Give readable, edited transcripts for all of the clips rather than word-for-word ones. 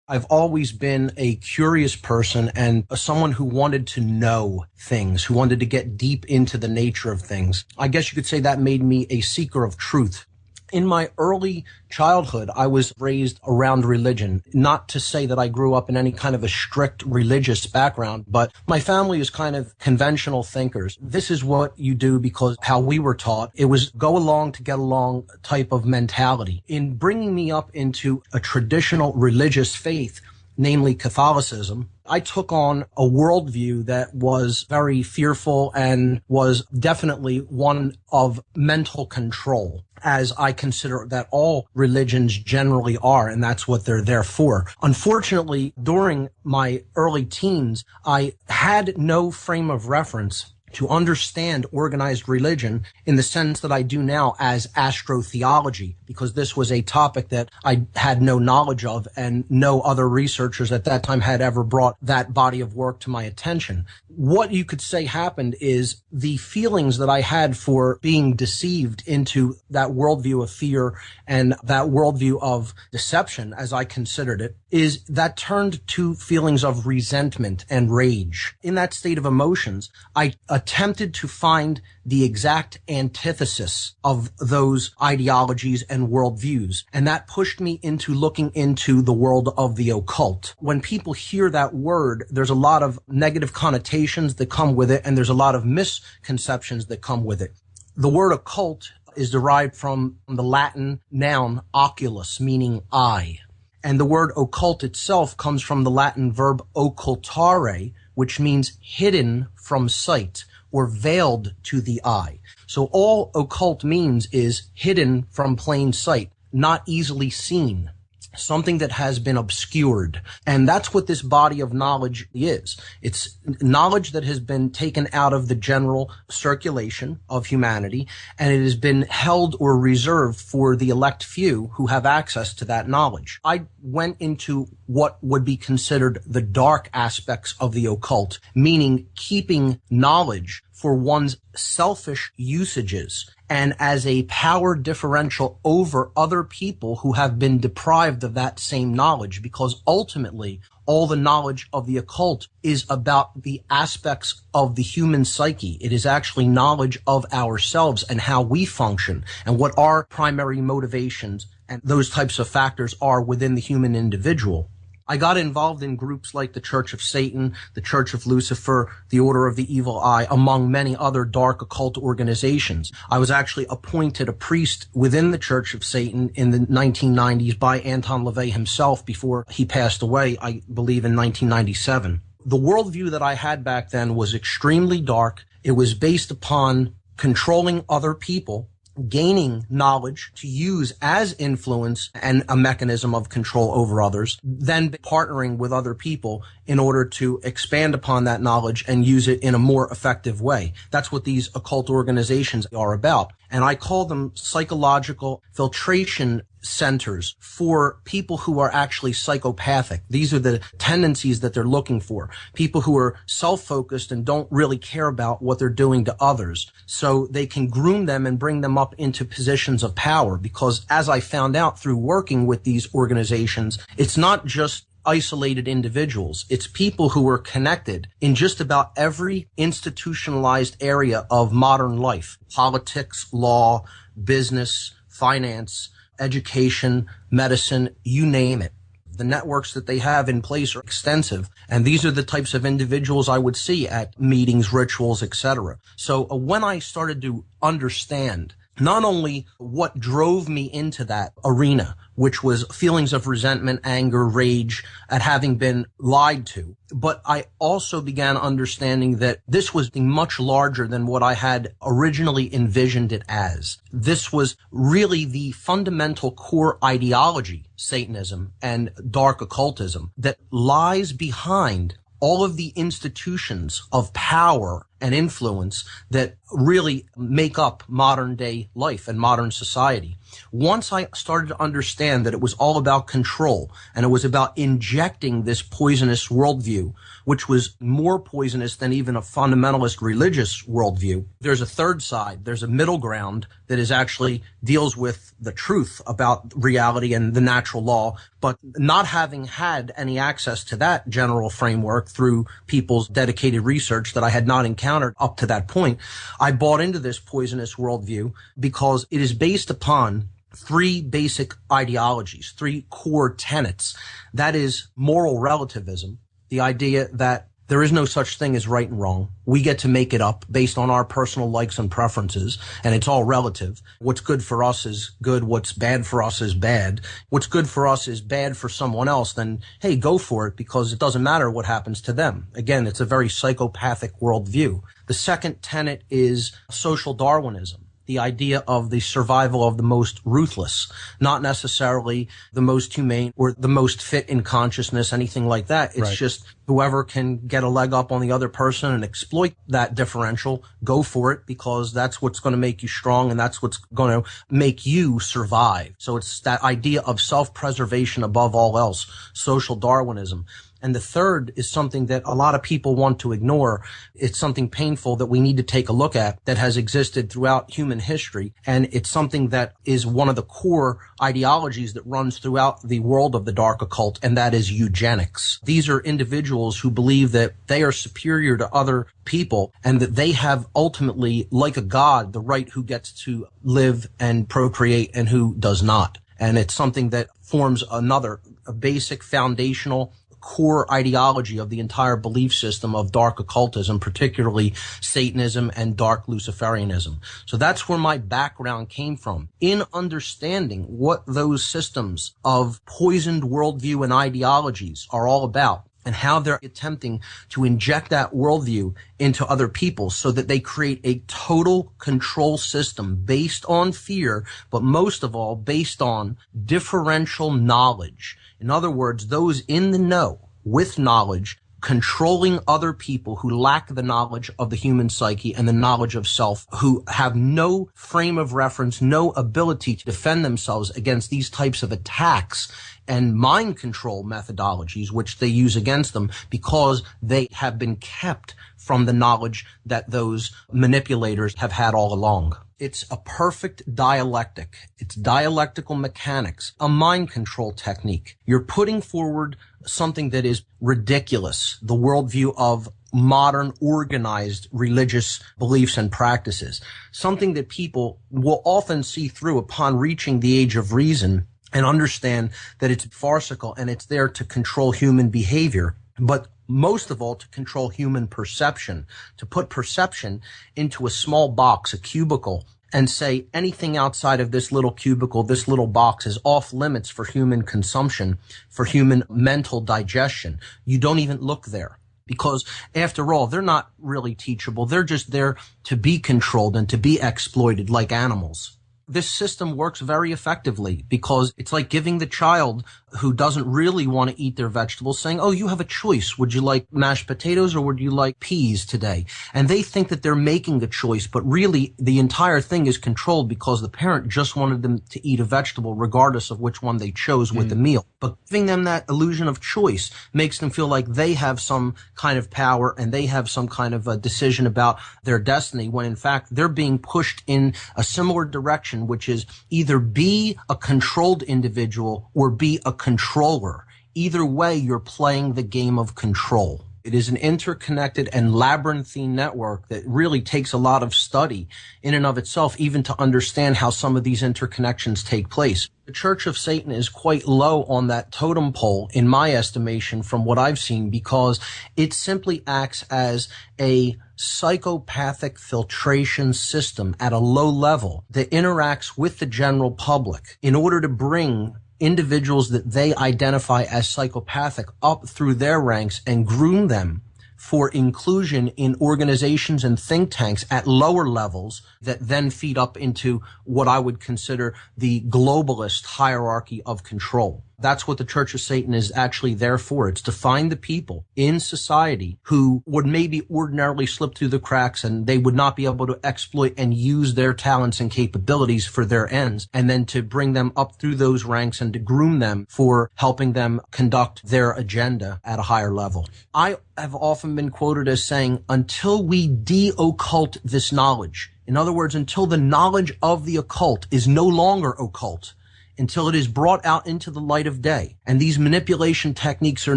I've always been a curious person and someone who wanted to know things, who wanted to get deep into the nature of things. I guess you could say that made me a seeker of truth. In my early childhood, I was raised around religion. Not to say that I grew up in any kind of a strict religious background, but my family is kind of conventional thinkers. This is what you do because how we were taught. It was go along to get along type of mentality. In bringing me up into a traditional religious faith, namely Catholicism, I took on a worldview that was very fearful and was definitely one of mental control, as I consider that all religions generally are, and that's what they're there for. Unfortunately, during my early teens, I had no frame of reference to understand organized religion in the sense that I do now as astrotheology, because this was a topic that I had no knowledge of and no other researchers at that time had ever brought that body of work to my attention. What you could say happened is the feelings that I had for being deceived into that worldview of fear and that worldview of deception, as I considered it, is that turned to feelings of resentment and rage. In that state of emotions, I attempted to find the exact antithesis of those ideologies and worldviews. And that pushed me into looking into the world of the occult. When people hear that word, there's a lot of negative connotations that come with it, and there's a lot of misconceptions that come with it. The word occult is derived from the Latin noun oculus, meaning eye. And the word occult itself comes from the Latin verb occultare, which means hidden from sight or veiled to the eye. So all occult means is hidden from plain sight, not easily seen, something that has been obscured. And that's what this body of knowledge is. It's knowledge that has been taken out of the general circulation of humanity, and it has been held or reserved for the elect few who have access to that knowledge. I went into what would be considered the dark aspects of the occult, meaning keeping knowledge for one's selfish usages and as a power differential over other people who have been deprived of that same knowledge, because ultimately all the knowledge of the occult is about the aspects of the human psyche. It is actually knowledge of ourselves and how we function and what our primary motivations and those types of factors are within the human individual. I got involved in groups like the Church of Satan, the Church of Lucifer, the Order of the Evil Eye, among many other dark occult organizations. I was actually appointed a priest within the Church of Satan in the 1990s by Anton LaVey himself before he passed away, I believe in 1997. The worldview that I had back then was extremely dark. It was based upon controlling other people, gaining knowledge to use as influence and a mechanism of control over others, then partnering with other people in order to expand upon that knowledge and use it in a more effective way. That's what these occult organizations are about. And I call them psychological filtration centers for people who are actually psychopathic. These are the tendencies that they're looking for. People who are self-focused and don't really care about what they're doing to others. So they can groom them and bring them up into positions of power, because as I found out through working with these organizations, it's not just isolated individuals. It's people who are connected in just about every institutionalized area of modern life: politics, law, business, finance, education, medicine, you name it. The networks that they have in place are extensive, and these are the types of individuals I would see at meetings, rituals, etc. So when I started to understand not only what drove me into that arena, which was feelings of resentment, anger, rage at having been lied to, but I also began understanding that this was much larger than what I had originally envisioned it as. This was really the fundamental core ideology, Satanism and dark occultism, that lies behind all of the institutions of power and influence that really make up modern day life and modern society. Once I started to understand that it was all about control and it was about injecting this poisonous worldview, which was more poisonous than even a fundamentalist religious worldview, there's a third side. There's a middle ground that is actually deals with the truth about reality and the natural law, but not having had any access to that general framework through people's dedicated research that I had not encountered up to that point, I bought into this poisonous worldview because it is based upon three basic ideologies, three core tenets. That is moral relativism, the idea that there is no such thing as right and wrong. We get to make it up based on our personal likes and preferences, and it's all relative. What's good for us is good. What's bad for us is bad. What's good for us is bad for someone else, then, hey, go for it because it doesn't matter what happens to them. Again, it's a very psychopathic worldview. The second tenet is social Darwinism. The idea of the survival of the most ruthless, not necessarily the most humane or the most fit in consciousness, anything like that. It's right. Just whoever can get a leg up on the other person and exploit that differential, go for it because that's what's going to make you strong and that's what's going to make you survive. So it's that idea of self-preservation above all else, social Darwinism. And the third is something that a lot of people want to ignore. It's something painful that we need to take a look at that has existed throughout human history. And it's something that is one of the core ideologies that runs throughout the world of the dark occult, and that is eugenics. These are individuals who believe that they are superior to other people and that they have ultimately, like a god, the right who gets to live and procreate and who does not. And it's something that forms a basic foundational core ideology of the entire belief system of dark occultism, particularly Satanism and dark Luciferianism. So that's where my background came from. In understanding what those systems of poisoned worldview and ideologies are all about, and how they're attempting to inject that worldview into other people so that they create a total control system based on fear, but most of all based on differential knowledge. In other words, those in the know with knowledge controlling other people who lack the knowledge of the human psyche and the knowledge of self, who have no frame of reference, no ability to defend themselves against these types of attacks and mind control methodologies which they use against them because they have been kept from the knowledge that those manipulators have had all along. It's a perfect dialectic. It's dialectical mechanics, a mind control technique. You're putting forward something that is ridiculous, the worldview of modern organized religious beliefs and practices, something that people will often see through upon reaching the age of reason and understand that it's farcical and it's there to control human behavior, but most of all to control human perception, to put perception into a small box, a cubicle, and say anything outside of this little cubicle, this little box is off limits for human consumption, for human mental digestion. You don't even look there. Because after all, they're not really teachable. They're just there to be controlled and to be exploited like animals. This system works very effectively because it's like giving the child who doesn't really want to eat their vegetables saying, oh, you have a choice. Would you like mashed potatoes or would you like peas today? And they think that they're making a choice, but really the entire thing is controlled because the parent just wanted them to eat a vegetable regardless of which one they chose with the meal. But giving them that illusion of choice makes them feel like they have some kind of power and they have some kind of a decision about their destiny when in fact they're being pushed in a similar direction, which is either be a controlled individual or be a controller. Either way, you're playing the game of control. It is an interconnected and labyrinthine network that really takes a lot of study in and of itself, even to understand how some of these interconnections take place. The Church of Satan is quite low on that totem pole, in my estimation, from what I've seen, because it simply acts as a psychopathic filtration system at a low level that interacts with the general public in order to bring individuals that they identify as psychopathic up through their ranks and groom them for inclusion in organizations and think tanks at lower levels that then feed up into what I would consider the globalist hierarchy of control. That's what the Church of Satan is actually there for. It's to find the people in society who would maybe ordinarily slip through the cracks, and they would not be able to exploit and use their talents and capabilities for their ends, and then to bring them up through those ranks and to groom them for helping them conduct their agenda at a higher level. I have often been quoted as saying, until we de-occult this knowledge, in other words, until the knowledge of the occult is no longer occult, until it is brought out into the light of day, and these manipulation techniques are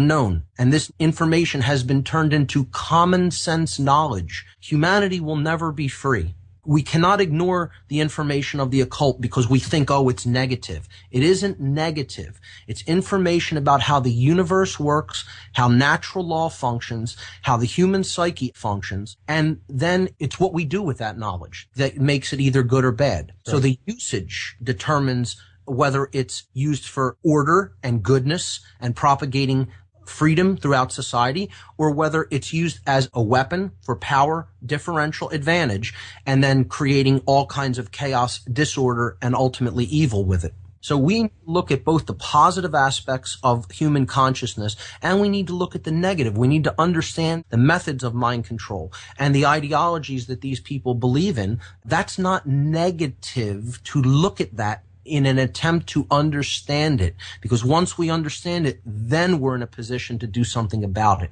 known, and this information has been turned into common sense knowledge, humanity will never be free. We cannot ignore the information of the occult because we think, oh, it's negative. It isn't negative. It's information about how the universe works, how natural law functions, how the human psyche functions, and then it's what we do with that knowledge that makes it either good or bad. Right. So the usage determines whether it's used for order and goodness and propagating freedom throughout society, or whether it's used as a weapon for power, differential advantage, and then creating all kinds of chaos, disorder, and ultimately evil with it. So we look at both the positive aspects of human consciousness, and we need to look at the negative. We need to understand the methods of mind control and the ideologies that these people believe in. That's not negative to look at that in an attempt to understand it, because once we understand it, then we're in a position to do something about it.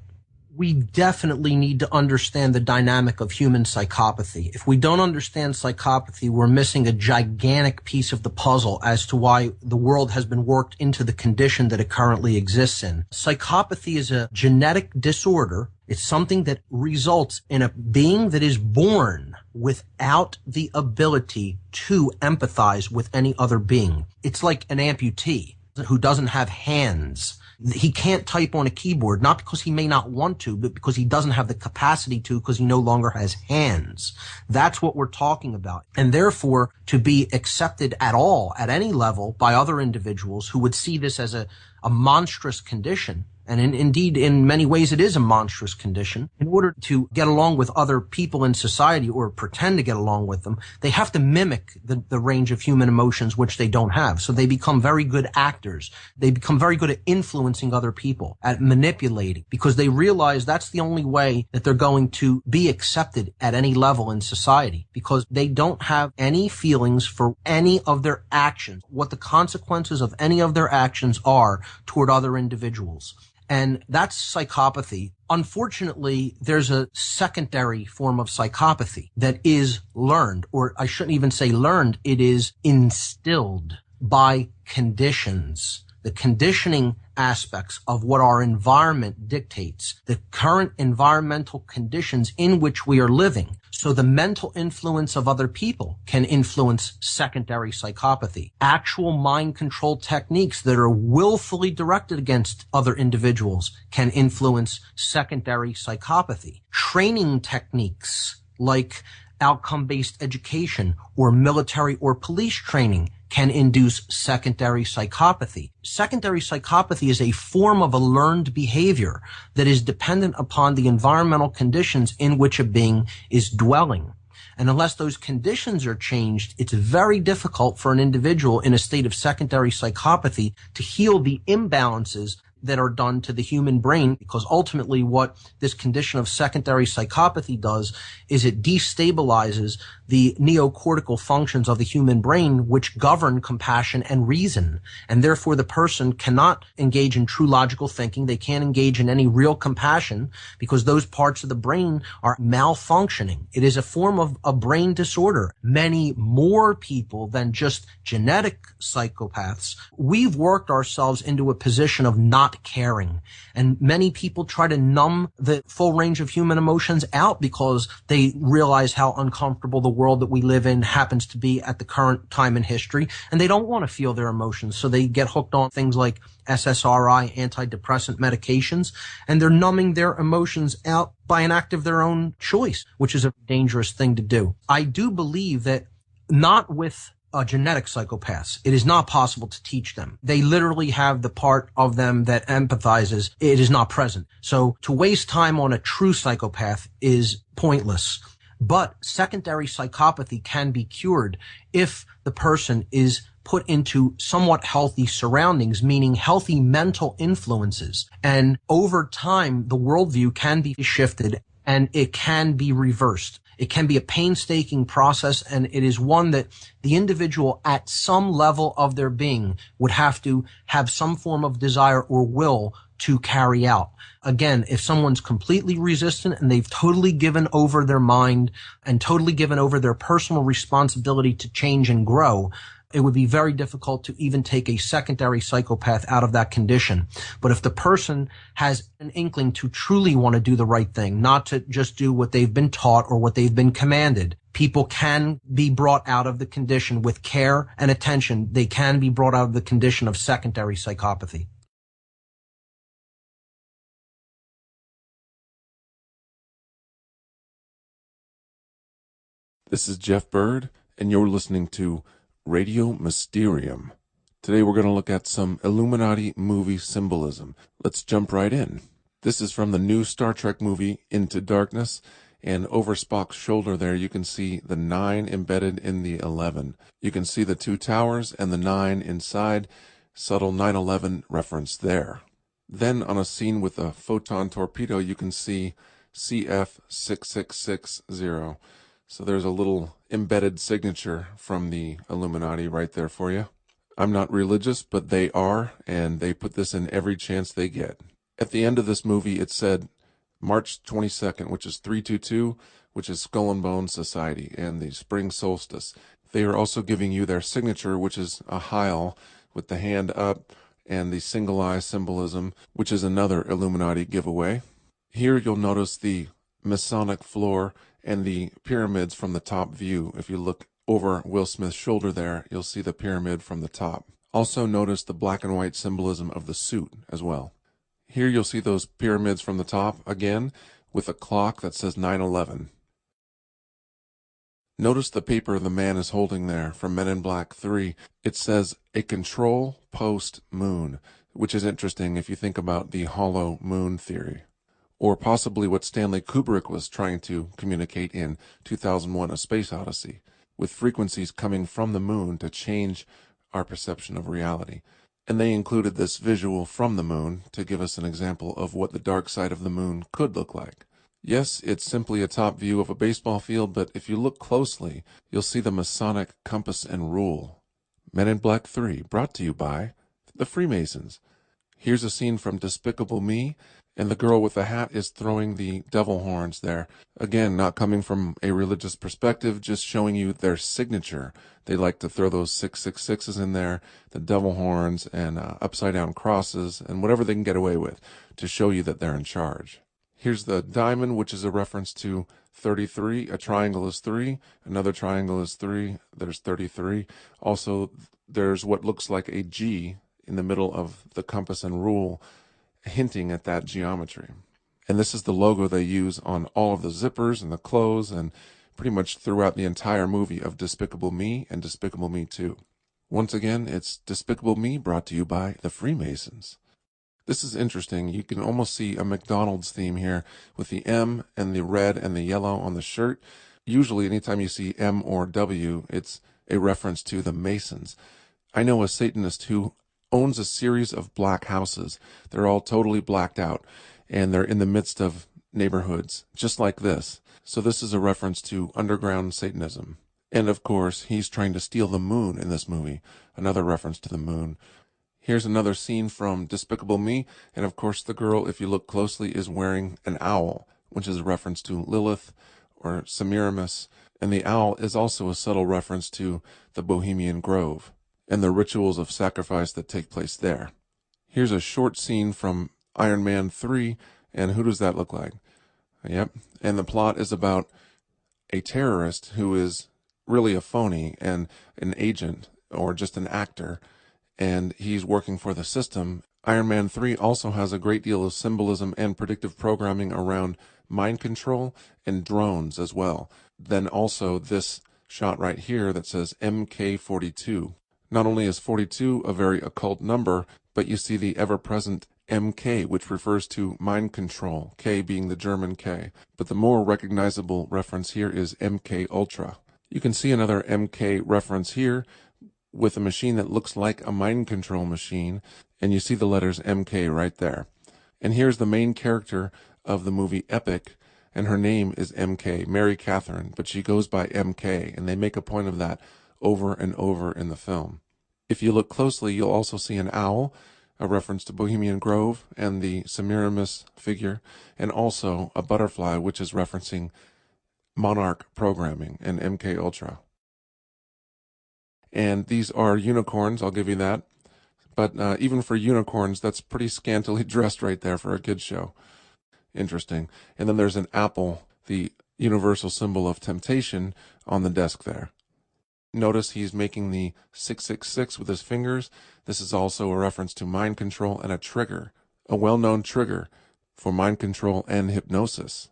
We definitely need to understand the dynamic of human psychopathy. If we don't understand psychopathy, we're missing a gigantic piece of the puzzle as to why the world has been worked into the condition that it currently exists in. Psychopathy is a genetic disorder. It's something that results in a being that is born without the ability to empathize with any other being. It's like an amputee who doesn't have hands. He can't type on a keyboard, not because he may not want to, but because he doesn't have the capacity to, because he no longer has hands. That's what we're talking about. And therefore, to be accepted at all, at any level, by other individuals who would see this as a monstrous condition, and indeed, in many ways, it is a monstrous condition. In order to get along with other people in society or pretend to get along with them, they have to mimic the range of human emotions which they don't have. So they become very good actors. They become very good at influencing other people, at manipulating, because they realize that's the only way that they're going to be accepted at any level in society, because they don't have any feelings for any of their actions, what the consequences of any of their actions are toward other individuals. And that's psychopathy. Unfortunately, there's a secondary form of psychopathy that is learned, or I shouldn't even say learned, it is instilled by conditions. The conditioning aspects of what our environment dictates, the current environmental conditions in which we are living. So the mental influence of other people can influence secondary psychopathy. Actual mind control techniques that are willfully directed against other individuals can influence secondary psychopathy. Training techniques like outcome-based education or military or police training can induce secondary psychopathy. Secondary psychopathy is a form of a learned behavior that is dependent upon the environmental conditions in which a being is dwelling. And unless those conditions are changed, it's very difficult for an individual in a state of secondary psychopathy to heal the imbalances that are done to the human brain, because ultimately what this condition of secondary psychopathy does is it destabilizes the neocortical functions of the human brain, which govern compassion and reason. And therefore the person cannot engage in true logical thinking. They can't engage in any real compassion because those parts of the brain are malfunctioning. It is a form of a brain disorder. Many more people than just genetic psychopaths, we've worked ourselves into a position of not caring. And many people try to numb the full range of human emotions out because they realize how uncomfortable the world that we live in happens to be at the current time in history, and they don't want to feel their emotions. So they get hooked on things like SSRI, antidepressant medications, and they're numbing their emotions out by an act of their own choice, which is a dangerous thing to do. I do believe that not with genetic psychopaths, it is not possible to teach them. They literally have the part of them that empathizes. It is not present. So to waste time on a true psychopath is pointless. But secondary psychopathy can be cured if the person is put into somewhat healthy surroundings, meaning healthy mental influences. And over time, the worldview can be shifted and it can be reversed. It can be a painstaking process, and it is one that the individual at some level of their being would have to have some form of desire or will to carry out. Again, if someone's completely resistant and they've totally given over their mind and totally given over their personal responsibility to change and grow, it would be very difficult to even take a secondary psychopath out of that condition. But if the person has an inkling to truly want to do the right thing, not to just do what they've been taught or what they've been commanded, people can be brought out of the condition with care and attention. They can be brought out of the condition of secondary psychopathy. This is Jeff Bird, and you're listening to Radio Mysterium. Today we're going to look at some Illuminati movie symbolism. Let's jump right in. This is from the new Star Trek movie Into Darkness, and over Spock's shoulder there you can see the 9 embedded in the 11. You can see the 2 towers and the 9 inside, subtle 9/11 reference there. Then on a scene with a photon torpedo you can see CF6660. So there's a little embedded signature from the Illuminati right there for you. I'm not religious, but they are, and they put this in every chance they get. At the end of this movie, it said March 22nd, which is 322, which is Skull and Bones Society, and the spring solstice. They are also giving you their signature, which is a Heil with the hand up, and the single eye symbolism, which is another Illuminati giveaway. Here you'll notice the Masonic floor and the pyramids from the top view. If you look over Will Smith's shoulder there, you'll see the pyramid from the top. Also notice the black and white symbolism of the suit as well. Here you'll see those pyramids from the top again with a clock that says 9/11. Notice the paper the man is holding there from Men in Black 3. It says a control post moon, which is interesting if you think about the hollow moon theory. Or possibly what Stanley Kubrick was trying to communicate in 2001: A Space Odyssey, with frequencies coming from the moon to change our perception of reality. And they included this visual from the moon to give us an example of what the dark side of the moon could look like. Yes, it's simply a top view of a baseball field, but if you look closely, you'll see the Masonic compass and rule. Men in Black 3, brought to you by the Freemasons. Here's a scene from Despicable Me, and the girl with the hat is throwing the devil horns there. Again, not coming from a religious perspective, just showing you their signature. They like to throw those 666s in there, the devil horns, and upside-down crosses, and whatever they can get away with to show you that they're in charge. Here's the diamond, which is a reference to 33. A triangle is 3. Another triangle is 3. There's 33. Also, there's what looks like a G in the middle of the compass and rule, hinting at that geometry. And this is the logo they use on all of the zippers and the clothes and pretty much throughout the entire movie of Despicable Me and Despicable Me 2. Once again, it's Despicable Me, brought to you by the Freemasons. This is interesting. You can almost see a McDonald's theme here with the M and the red and the yellow on the shirt. Usually anytime you see M or W, it's a reference to the Masons. I know a Satanist who owns a series of black houses. They're all totally blacked out, and they're in the midst of neighborhoods, just like this. So this is a reference to underground Satanism. And of course, he's trying to steal the moon in this movie, another reference to the moon. Here's another scene from Despicable Me, and of course the girl, if you look closely, is wearing an owl, which is a reference to Lilith or Semiramis, and the owl is also a subtle reference to the Bohemian Grove and the rituals of sacrifice that take place there. Here's a short scene from Iron Man 3, and who does that look like? Yep, and the plot is about a terrorist who is really a phony and an agent or just an actor, and he's working for the system. Iron Man 3 also has a great deal of symbolism and predictive programming around mind control and drones as well. Then also this shot right here that says MK42. Not only is 42 a very occult number, but you see the ever-present MK, which refers to mind control, K being the German K. But the more recognizable reference here is MK Ultra. You can see another MK reference here with a machine that looks like a mind control machine, and you see the letters MK right there. And here's the main character of the movie Epic, and her name is MK, Mary Catherine, but she goes by MK, and they make a point of that over and over in the film. If you look closely, you'll also see an owl, a reference to Bohemian Grove and the Semiramis figure, and also a butterfly, which is referencing Monarch programming and MK Ultra. And these are unicorns, I'll give you that. But even for unicorns, that's pretty scantily dressed right there for a kid's show. Interesting. And then there's an apple, the universal symbol of temptation, on the desk there. Notice he's making the 666 with his fingers. This is also a reference to mind control and a trigger, a well-known trigger for mind control and hypnosis.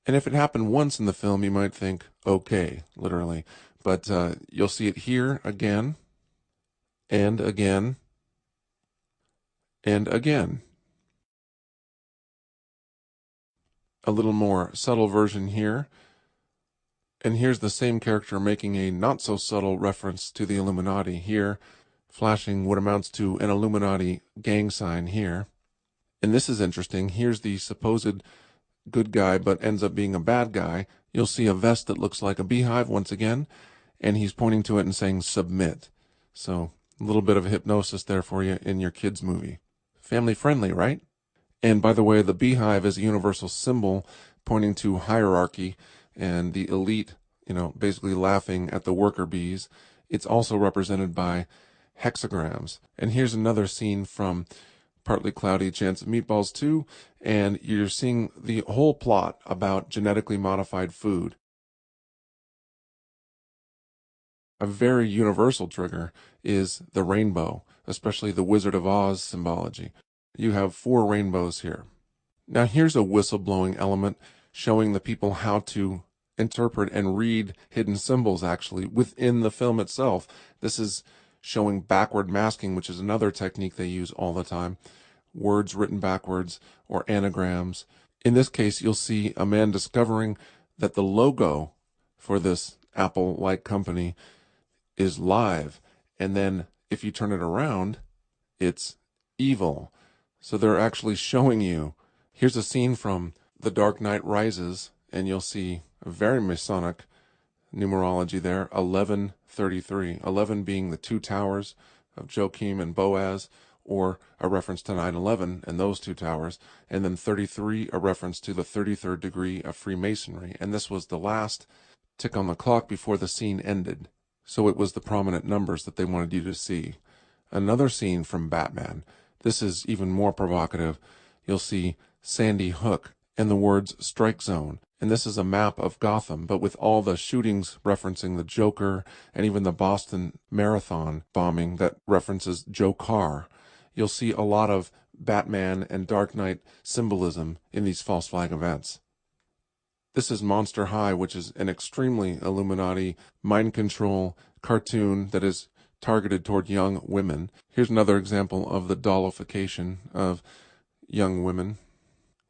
And if it happened once in the film, you might think, okay, literally. But you'll see it here again, and again, and again. A little more subtle version here. And here's the same character making a not-so-subtle reference to the Illuminati here, flashing what amounts to an Illuminati gang sign here. And this is interesting. Here's the supposed good guy, but ends up being a bad guy. You'll see a vest that looks like a beehive once again, and he's pointing to it and saying, submit. So a little bit of hypnosis there for you in your kids' movie. Family friendly, right? And by the way, the beehive is a universal symbol pointing to hierarchy and the elite, basically laughing at the worker bees. It's also represented by hexagrams. And here's another scene from Partly Cloudy Chance of Meatballs 2, and you're seeing the whole plot about genetically modified food. A very universal trigger is the rainbow, especially the Wizard of Oz symbology. You have 4 rainbows here. Now here's a whistleblowing element showing the people how to interpret and read hidden symbols actually within the film itself. This is showing backward masking, which is another technique they use all the time. Words written backwards or anagrams. In this case, you'll see a man discovering that the logo for this Apple-like company is live. And then if you turn it around, it's evil. So they're actually showing you. Here's a scene from The Dark Knight Rises, and you'll see a very Masonic numerology there, 1133. 11 being the 2 towers of Joachim and Boaz, or a reference to 9/11 and those 2 towers, and then 33, a reference to the 33rd degree of Freemasonry. And this was the last tick on the clock before the scene ended. So it was the prominent numbers that they wanted you to see. Another scene from Batman. This is even more provocative. You'll see Sandy Hook and the words strike zone. And this is a map of Gotham, but with all the shootings referencing the Joker and even the Boston Marathon bombing that references Joe Carr. You'll see a lot of Batman and Dark Knight symbolism in these false flag events. This is Monster High, which is an extremely Illuminati mind control cartoon that is targeted toward young women. Here's another example of the dollification of young women.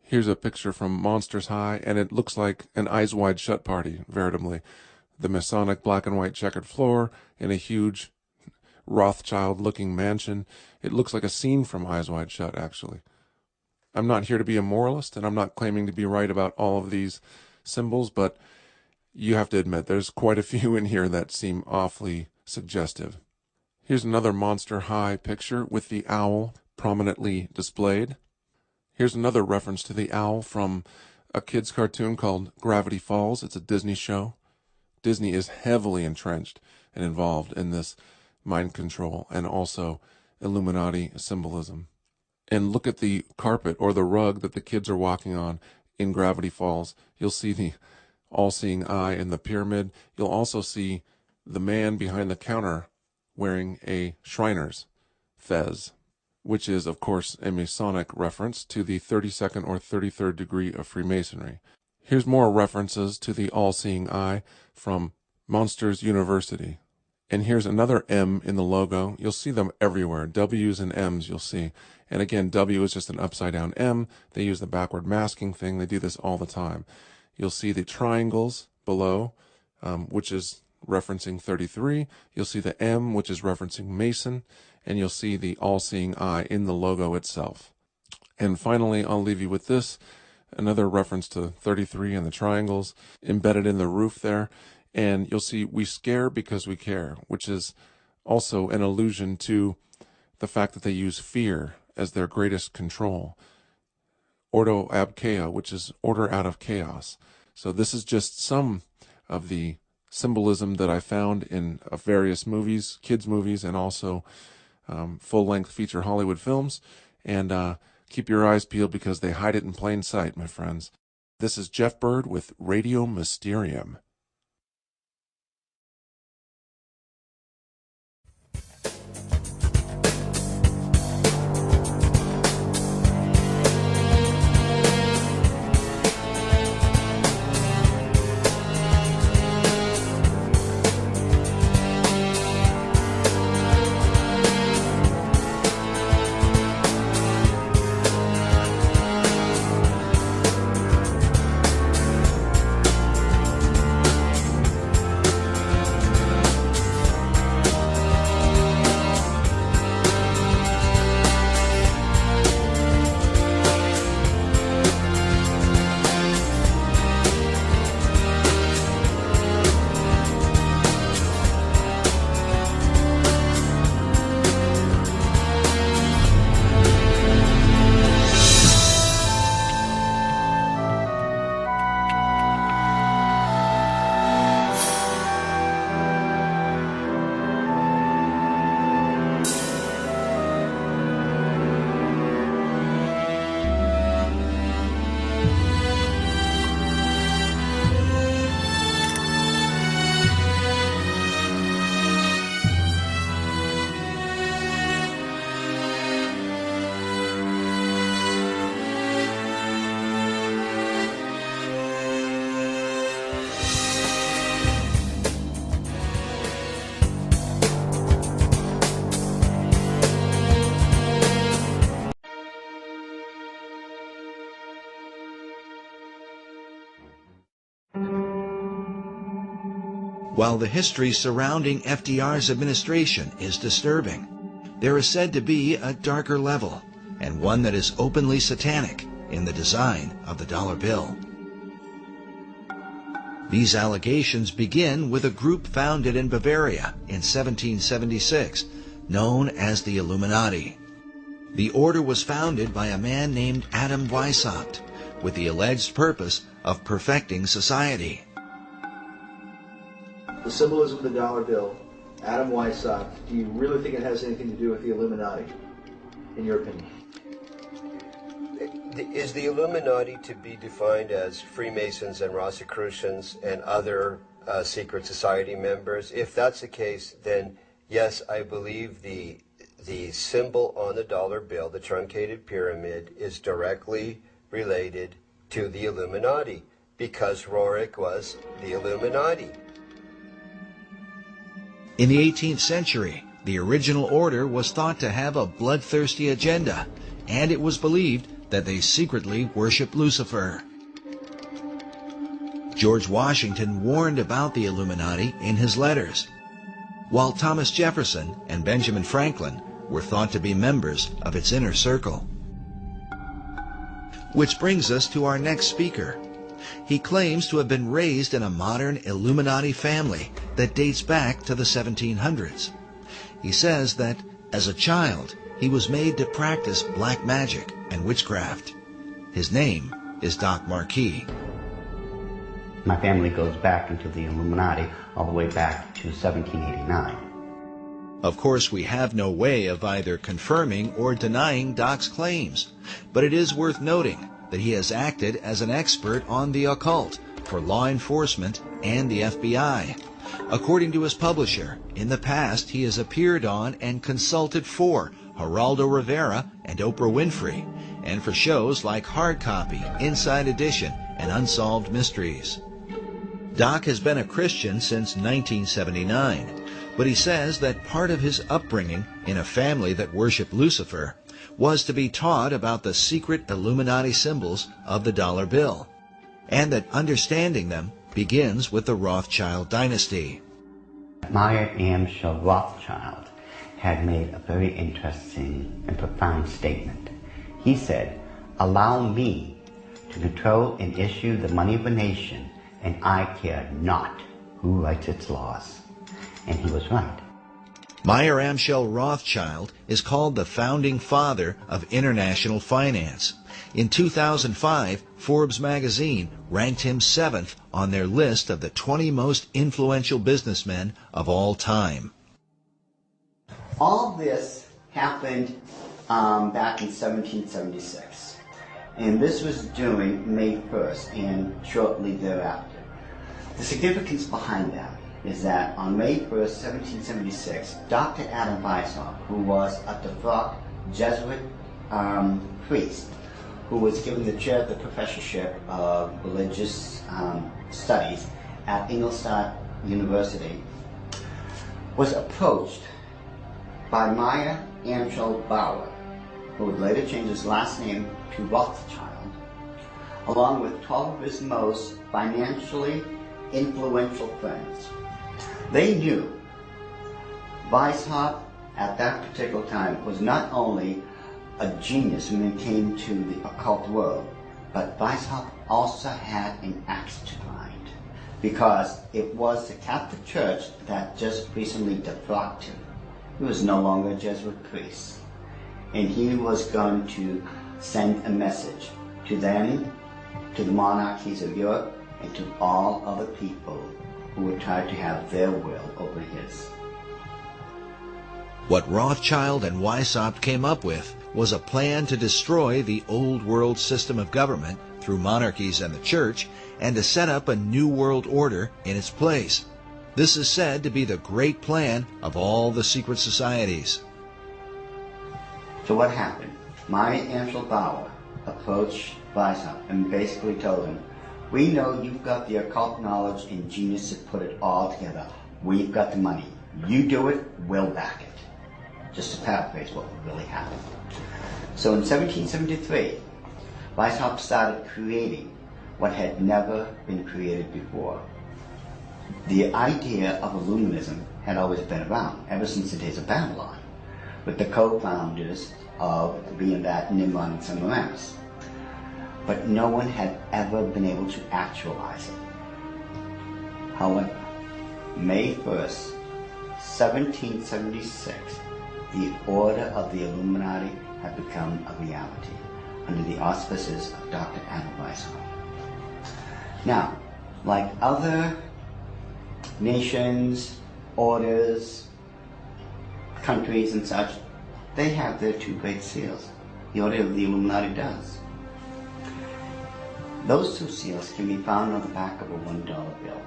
Here's a picture from Monsters High, and it looks like an Eyes Wide Shut party, veritably. The Masonic black and white checkered floor in a huge Rothschild-looking mansion. It looks like a scene from Eyes Wide Shut, actually. I'm not here to be a moralist, and I'm not claiming to be right about all of these symbols, but you have to admit there's quite a few in here that seem awfully suggestive. Here's another Monster High picture with the owl prominently displayed. Here's another reference to the owl from a kid's cartoon called Gravity Falls. It's a Disney show. Disney is heavily entrenched and involved in this mind control and also Illuminati symbolism. And look at the carpet or the rug that the kids are walking on in Gravity Falls. You'll see the all-seeing eye in the pyramid. You'll also see the man behind the counter wearing a Shriner's fez, which is, of course, a Masonic reference to the 32nd or 33rd degree of Freemasonry. Here's more references to the all-seeing eye from Monsters University. And here's another M in the logo. You'll see them everywhere. W's and M's you'll see. And again, W is just an upside-down M. They use the backward masking thing. They do this all the time. You'll see the triangles below, which is referencing 33. You'll see the M, which is referencing Mason, and you'll see the all-seeing eye in the logo itself. And finally, I'll leave you with this, another reference to 33 and the triangles embedded in the roof there. And you'll see we scare because we care, which is also an allusion to the fact that they use fear as their greatest control. Ordo ab chaos, which is order out of chaos. So this is just some of the symbolism that I found in various movies, kids' movies, and also full-length feature Hollywood films. And keep your eyes peeled because they hide it in plain sight, my friends. This is Jeff Bird with Radio Mysterium. While the history surrounding FDR's administration is disturbing, there is said to be a darker level, and one that is openly satanic, in the design of the dollar bill. These allegations begin with a group founded in Bavaria in 1776, known as the Illuminati. The order was founded by a man named Adam Weishaupt, with the alleged purpose of perfecting society. The symbolism of the dollar bill, Adam Weishaupt, do you really think it has anything to do with the Illuminati, in your opinion? Is the Illuminati to be defined as Freemasons and Rosicrucians and other secret society members? If that's the case, then yes, I believe the symbol on the dollar bill, the truncated pyramid, is directly related to the Illuminati, because Roerich was the Illuminati. In the 18th century, the original order was thought to have a bloodthirsty agenda, and it was believed that they secretly worshiped Lucifer. George Washington warned about the Illuminati in his letters, while Thomas Jefferson and Benjamin Franklin were thought to be members of its inner circle. Which brings us to our next speaker. He claims to have been raised in a modern Illuminati family that dates back to the 1700s. He says that, as a child, he was made to practice black magic and witchcraft. His name is Doc Marquis. My family goes back into the Illuminati all the way back to 1789. Of course, we have no way of either confirming or denying Doc's claims, but it is worth noting that he has acted as an expert on the occult for law enforcement and the FBI. According to his publisher, in the past he has appeared on and consulted for Geraldo Rivera and Oprah Winfrey, and for shows like Hard Copy, Inside Edition, and Unsolved Mysteries. Doc has been a Christian since 1979, but he says that part of his upbringing in a family that worshiped Lucifer was to be taught about the secret Illuminati symbols of the dollar bill, and that understanding them begins with the Rothschild dynasty. Meyer Amschel Rothschild had made a very interesting and profound statement. He said, "Allow me to control and issue the money of a nation, and I care not who writes its laws." And he was right. Meyer Amschel Rothschild is called the founding father of international finance. In 2005, Forbes magazine ranked him 7th on their list of the 20 most influential businessmen of all time. All this happened back in 1776, and this was during May 1st and shortly thereafter. The significance behind that is that on May 1st, 1776, Dr. Adam Weishaupt, who was a devout Jesuit priest, who was given the chair of the professorship of religious studies at Ingolstadt University, was approached by Meyer Amschel Bauer, who would later change his last name to Rothschild, along with 12 of his most financially influential friends. They knew Weishaupt at that particular time was not only a genius when it came to the occult world, but Weishaupt also had an axe to grind, because it was the Catholic Church that just recently defrocked him. He was no longer a Jesuit priest, and he was going to send a message to them, to the monarchies of Europe, and to all other people who would try to have their will over his. What Rothschild and Weishaupt came up with was a plan to destroy the old world system of government through monarchies and the church, and to set up a new world order in its place. This is said to be the great plan of all the secret societies. So what happened? Meyer Amschel Bauer approached Weishaupt and basically told him, "We know you've got the occult knowledge and genius to put it all together. We've got the money. You do it, we'll back it." Just to paraphrase what really happened. So in 1773, Weishaupt started creating what had never been created before. The idea of Illuminism had always been around, ever since the days of Babylon, with the co-founders of being that Nimrod and Semiramis. But no one had ever been able to actualize it. However, May 1st, 1776, the Order of the Illuminati had become a reality under the auspices of Dr. Adam Weishaupt. Now, like other nations, orders, countries and such, they have their two great seals. The Order of the Illuminati does. Those two seals can be found on the back of a $1 bill.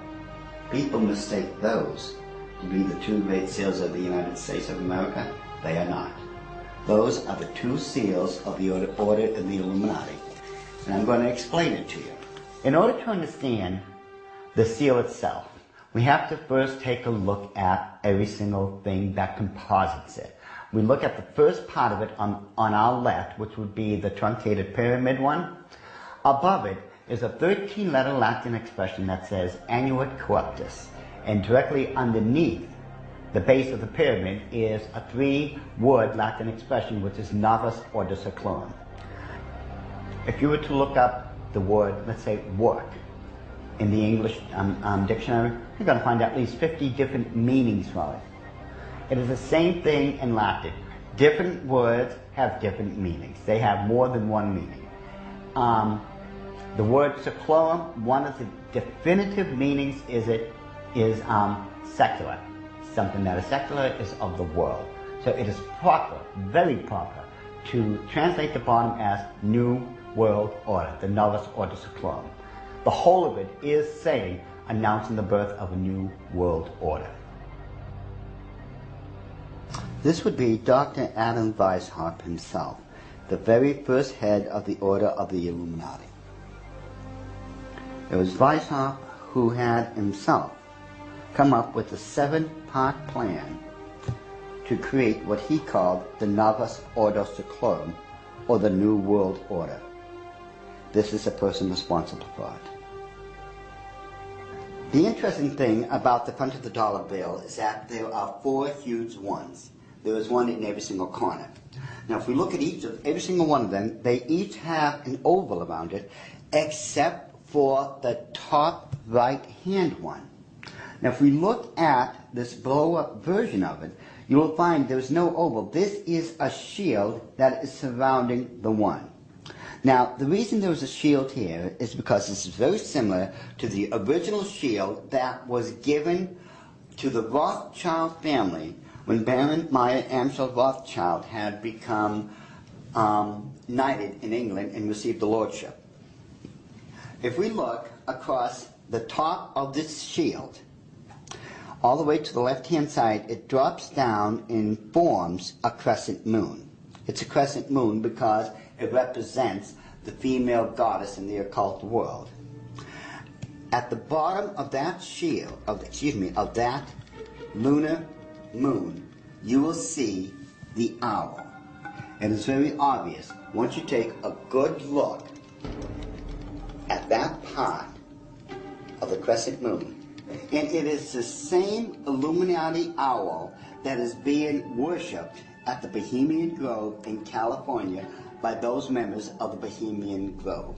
People mistake those to be the two great seals of the United States of America. They are not. Those are the two seals of the Order of the Illuminati. And I'm going to explain it to you. In order to understand the seal itself, we have to first take a look at every single thing that composites it. We look at the first part of it on our left, which would be the truncated pyramid one. Above it is a 13-letter Latin expression that says Annuit Corruptus. And directly underneath the base of the pyramid is a 3-word Latin expression, which is Novus Ordo Seclorum. If you were to look up the word, let's say, work, in the English dictionary, you're going to find at least 50 different meanings for it. It is the same thing in Latin. Different words have different meanings. They have more than one meaning. The word seclorum, one of the definitive meanings is secular. Something that is secular is of the world. So it is proper, very proper, to translate the bottom as New World Order, the Novus Ordo Seclorum. The whole of it is saying, announcing the birth of a new world order. This would be Dr. Adam Weishaupt himself, the very first head of the Order of the Illuminati. It was Weishaupt who had himself come up with a 7-part plan to create what he called the Novus Ordo Seclorum, or the New World Order. This is the person responsible for it. The interesting thing about the front of the dollar bill is that there are 4 huge ones. There is one in every single corner. Now, if we look at every single one of them, they each have an oval around it, except for the top right-hand one. Now, if we look at this blow-up version of it, you will find there's no oval. This is a shield that is surrounding the one. Now, the reason there was a shield here is because this is very similar to the original shield that was given to the Rothschild family when Baron Meyer Amschel Rothschild had become knighted in England and received the lordship. If we look across the top of this shield, all the way to the left-hand side, it drops down and forms a crescent moon. It's a crescent moon because it represents the female goddess in the occult world. At the bottom of that shield, of that lunar moon, you will see the owl. And it's very obvious. Once you take a good look at that part of the crescent moon, and it is the same Illuminati owl that is being worshipped at the Bohemian Grove in California by those members of the Bohemian Grove,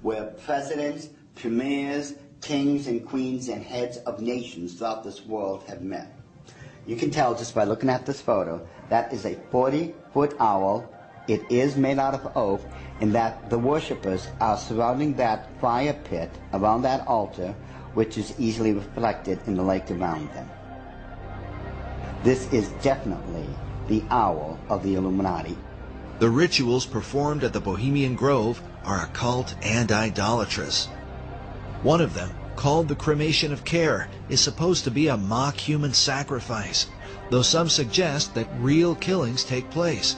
where presidents, premiers, kings and queens and heads of nations throughout this world have met. You can tell just by looking at this photo, that is a 40-foot owl. It is made out of oak, and that the worshippers are surrounding that fire pit around that altar, which is easily reflected in the lake around them. This is definitely the owl of the Illuminati. The rituals performed at the Bohemian Grove are occult and idolatrous. One of them, called the cremation of care, is supposed to be a mock human sacrifice, though some suggest that real killings take place.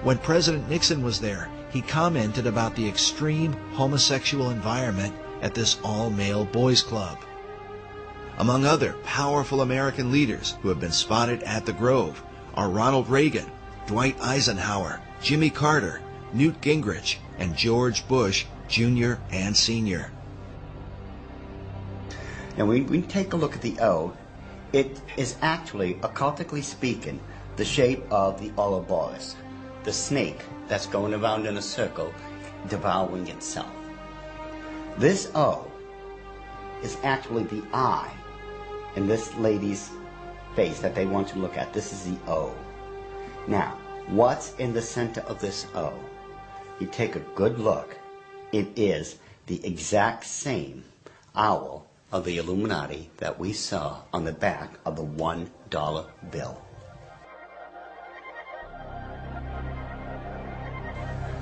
When President Nixon was there, he commented about the extreme homosexual environment at this all-male boys' club. Among other powerful American leaders who have been spotted at the Grove are Ronald Reagan, Dwight Eisenhower, Jimmy Carter, Newt Gingrich, and George Bush Jr. and Sr. Now, when we take a look at the O, it is actually, occultically speaking, the shape of the Ouroboros, the snake that's going around in a circle, devouring itself. This O is actually the eye in this lady's face that they want to look at. This is the O. Now, what's in the center of this O? You take a good look. It is the exact same owl of the Illuminati that we saw on the back of the $1 bill.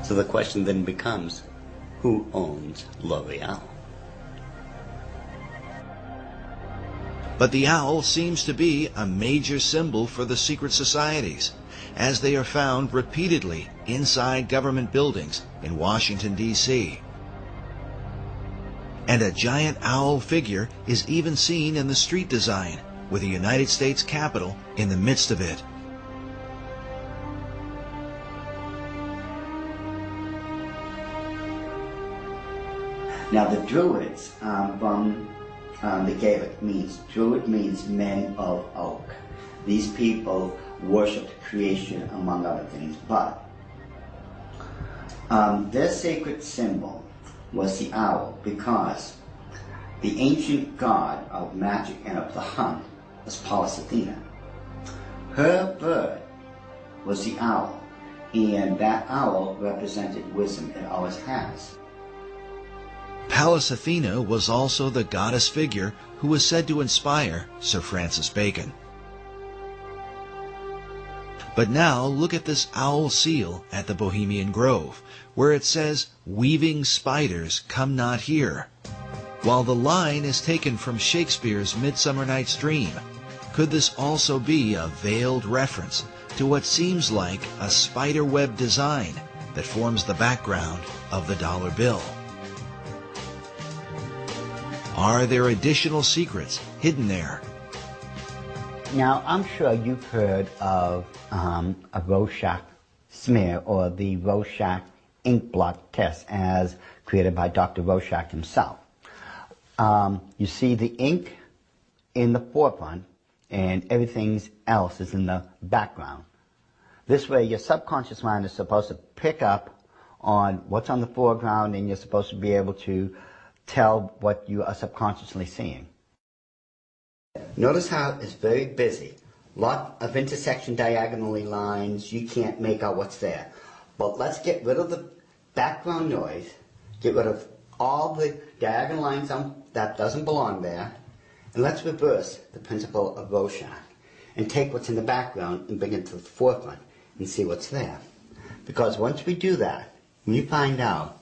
So the question then becomes, who owns L'Oreal? But the owl seems to be a major symbol for the secret societies, as they are found repeatedly inside government buildings in Washington, D.C. And a giant owl figure is even seen in the street design, with the United States Capitol in the midst of it. Now, the Druids from the Gaelic Druid means men of oak. These people worshipped creation, among other things, but their sacred symbol was the owl, because the ancient god of magic and of the hunt was Pallas Athena. Her bird was the owl, and that owl represented wisdom. It always has. Pallas Athena was also the goddess figure who was said to inspire Sir Francis Bacon. But now look at this owl seal at the Bohemian Grove, where it says, "Weaving spiders come not here." While the line is taken from Shakespeare's Midsummer Night's Dream, could this also be a veiled reference to what seems like a spiderweb design that forms the background of the dollar bill? Are there additional secrets hidden there? Now, I'm sure you've heard of a Rorschach smear, or the Rorschach ink blot test, as created by Dr. Rorschach himself. You see the ink in the forefront and everything else is in the background. This way your subconscious mind is supposed to pick up on what's on the foreground, and you're supposed to be able to tell what you are subconsciously seeing. Notice how it's very busy. Lot of intersection diagonally lines. You can't make out what's there. But let's get rid of the background noise, get rid of all the diagonal lines that doesn't belong there, and let's reverse the principle of Rorschach and take what's in the background and bring it to the forefront and see what's there. Because once we do that, we find out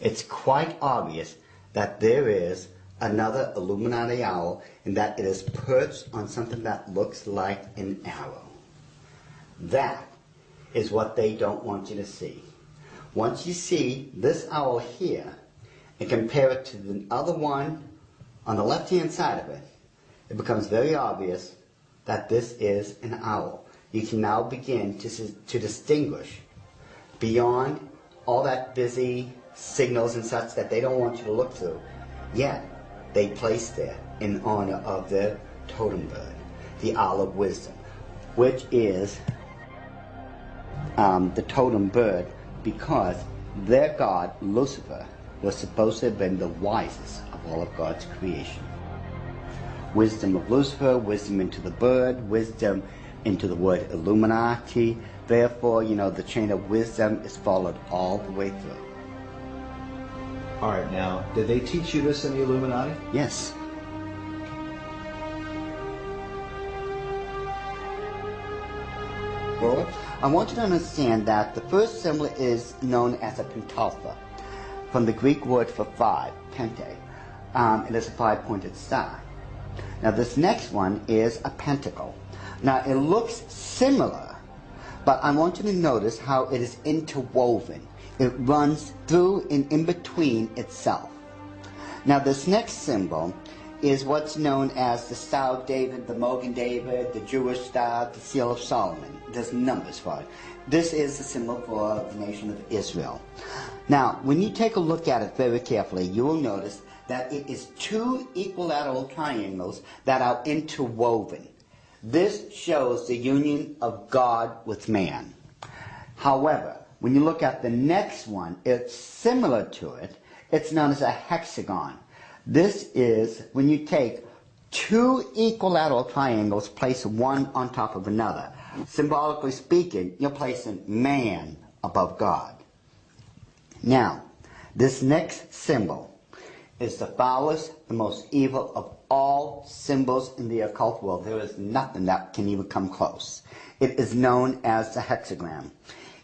it's quite obvious that there is another Illuminati owl, and that it is perched on something that looks like an arrow. That is what they don't want you to see. Once you see this owl here and compare it to the other one on the left-hand side of it, it becomes very obvious that this is an owl. You can now begin to distinguish beyond all that busy signals and such that they don't want you to look through. Yet, they place there in honor of their totem bird, the owl of wisdom, which is the totem bird because their god, Lucifer, was supposed to have been the wisest of all of God's creation. Wisdom of Lucifer, wisdom into the bird, wisdom into the word Illuminati. Therefore, the chain of wisdom is followed all the way through. All right, now, did they teach you this in the Illuminati? Yes. Well, I want you to understand that the first symbol is known as a pentalpha, from the Greek word for five, pente. It is a five-pointed star. Now, this next one is a pentacle. Now, it looks similar, but I want you to notice how it is interwoven. It runs through and in between itself. Now, this next symbol is what's known as the Star of David, the Mogan David, the Jewish Star, the Seal of Solomon. There's numbers for it. This is the symbol for the nation of Israel. Now, when you take a look at it very carefully, you will notice that it is two equilateral triangles that are interwoven. This shows the union of God with man. However, when you look at the next one, it's similar to it. It's known as a hexagon. This is when you take two equilateral triangles, place one on top of another. Symbolically speaking, you're placing man above God. Now, this next symbol is the foulest, the most evil of all symbols in the occult world. There is nothing that can even come close. It is known as the hexagram.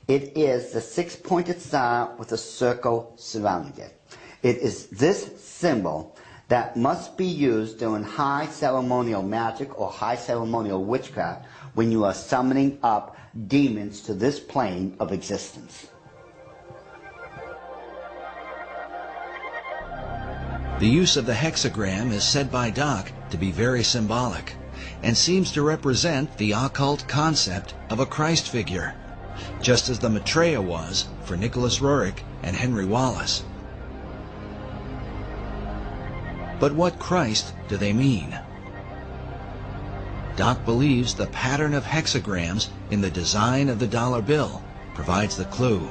It is the six-pointed star with a circle surrounding it. It is this symbol that must be used during high ceremonial magic or high ceremonial witchcraft when you are summoning up demons to this plane of existence. The use of the hexagram is said by Doc to be very symbolic and seems to represent the occult concept of a Christ figure, just as the Maitreya was for Nicholas Roerich and Henry Wallace. But what Christ do they mean? Doc believes the pattern of hexagrams in the design of the dollar bill provides the clue.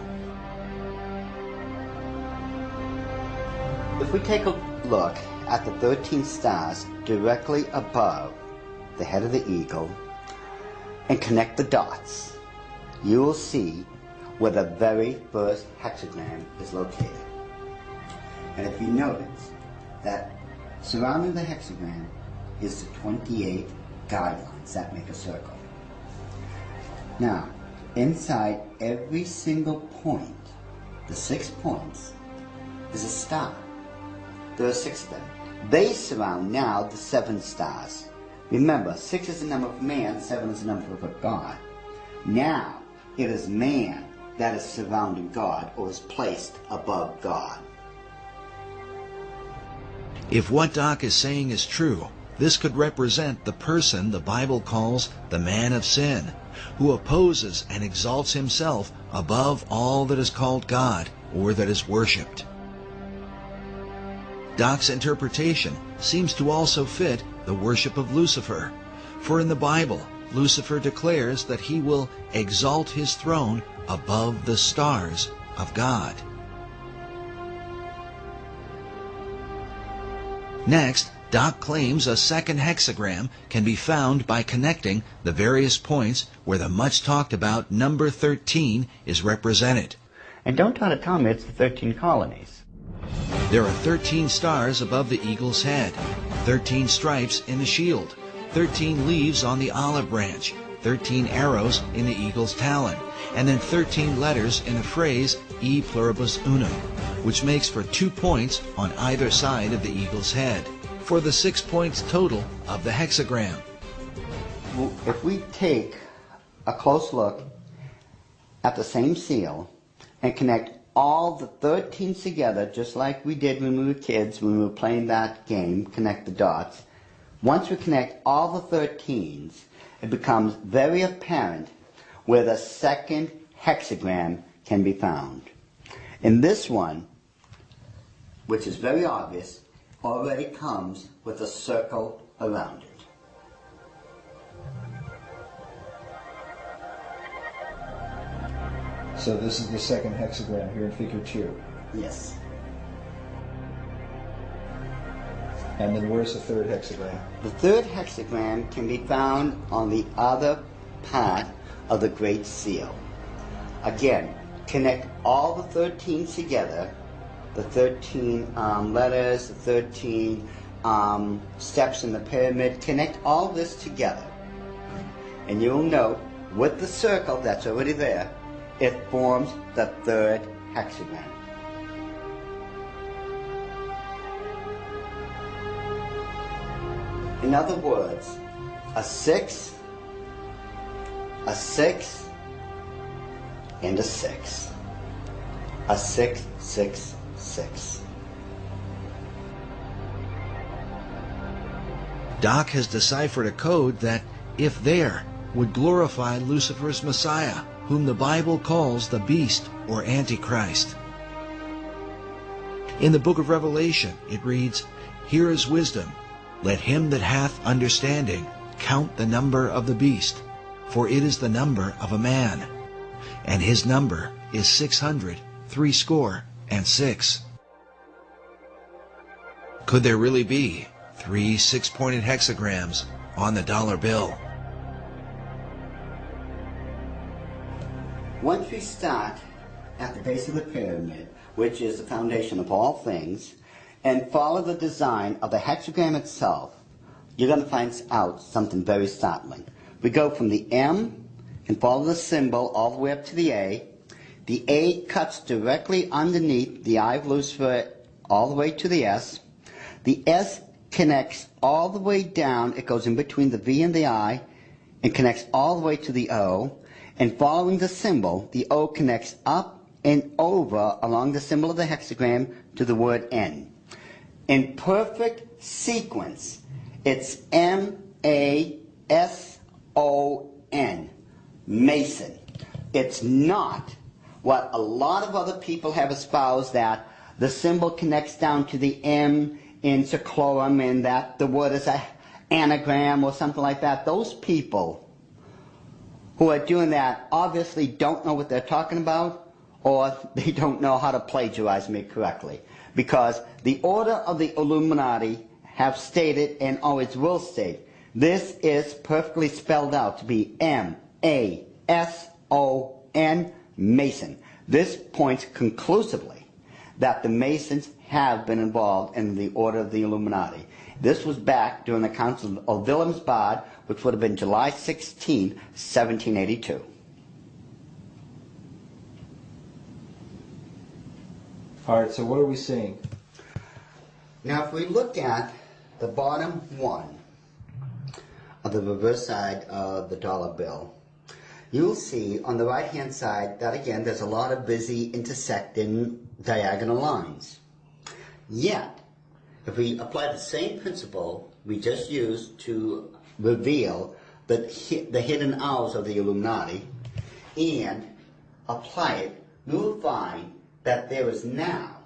If we take a look at the 13 stars directly above the head of the eagle and connect the dots, you will see where the very first hexagram is located. And if you notice that surrounding the hexagram is the 28 guidelines that make a circle. Now, inside every single point, the 6 points, is a star. There are 6 of them. They surround now the 7 stars. Remember, 6 is the number of man, 7 is the number of God. Now, it is man that is surrounding God or is placed above God. If what Doc is saying is true, this could represent the person the Bible calls the man of sin, who opposes and exalts himself above all that is called God or that is worshipped. Doc's interpretation seems to also fit the worship of Lucifer, for in the Bible, Lucifer declares that he will exalt his throne above the stars of God. Next, Doc claims a second hexagram can be found by connecting the various points where the much talked about number 13 is represented. And don't try to tell me it's the 13 colonies. There are 13 stars above the eagle's head, 13 stripes in the shield, 13 leaves on the olive branch, 13 arrows in the eagle's talon, and then 13 letters in the phrase E pluribus unum, which makes for 2 points on either side of the eagle's head, for the 6 points total of the hexagram. If we take a close look at the same seal and connect all the 13s together, just like we did when we were kids, when we were playing that game, connect the dots. Once we connect all the 13s, it becomes very apparent where the second hexagram can be found. In this one, which is very obvious, already comes with a circle around it. So this is the second hexagram here in figure 2. Yes. And then where's the third hexagram? The third hexagram can be found on the other part of the Great Seal. Again, connect all the 13s together, the 13 letters, the 13 steps in the pyramid, connect all this together. And you'll note with the circle that's already there, it forms the third hexagram. In other words, a 6, and a 6. A 6, 6, 6. Doc has deciphered a code that, if there, would glorify Lucifer's Messiah, whom the Bible calls the Beast or Antichrist. In the book of Revelation, it reads, "Here is wisdom. Let him that hath understanding count the number of the beast, for it is the number of a man, and his number is 666." Could there really be 3 6-pointed hexagrams on the dollar bill? Once we start at the base of the pyramid, which is the foundation of all things, and follow the design of the hexagram itself, you're going to find out something very startling. We go from the M and follow the symbol all the way up to the A. The A cuts directly underneath the eye of Lucifer all the way to the S. The S connects all the way down. It goes in between the V and the I and connects all the way to the O. And following the symbol, the O connects up and over along the symbol of the hexagram to the word N. In perfect sequence, it's M-A-S-O-N, Mason. It's not what a lot of other people have espoused, that the symbol connects down to the M in Seclorum and that the word is an anagram or something like that. Those people who are doing that obviously don't know what they're talking about, or they don't know how to plagiarize me correctly. Because the order of the Illuminati have stated, and always will state, this is perfectly spelled out to be M-A-S-O-N, Mason. This points conclusively that the Masons have been involved in the order of the Illuminati. This was back during the Council of Wilhelmsbad, which would have been July 16, 1782. All right, so what are we seeing? Now, if we look at the bottom one of the reverse side of the dollar bill, you'll see on the right-hand side that, again, there's a lot of busy intersecting diagonal lines. Yet, if we apply the same principle we just used to reveal the hidden hours of the Illuminati and apply it, we will find that there is now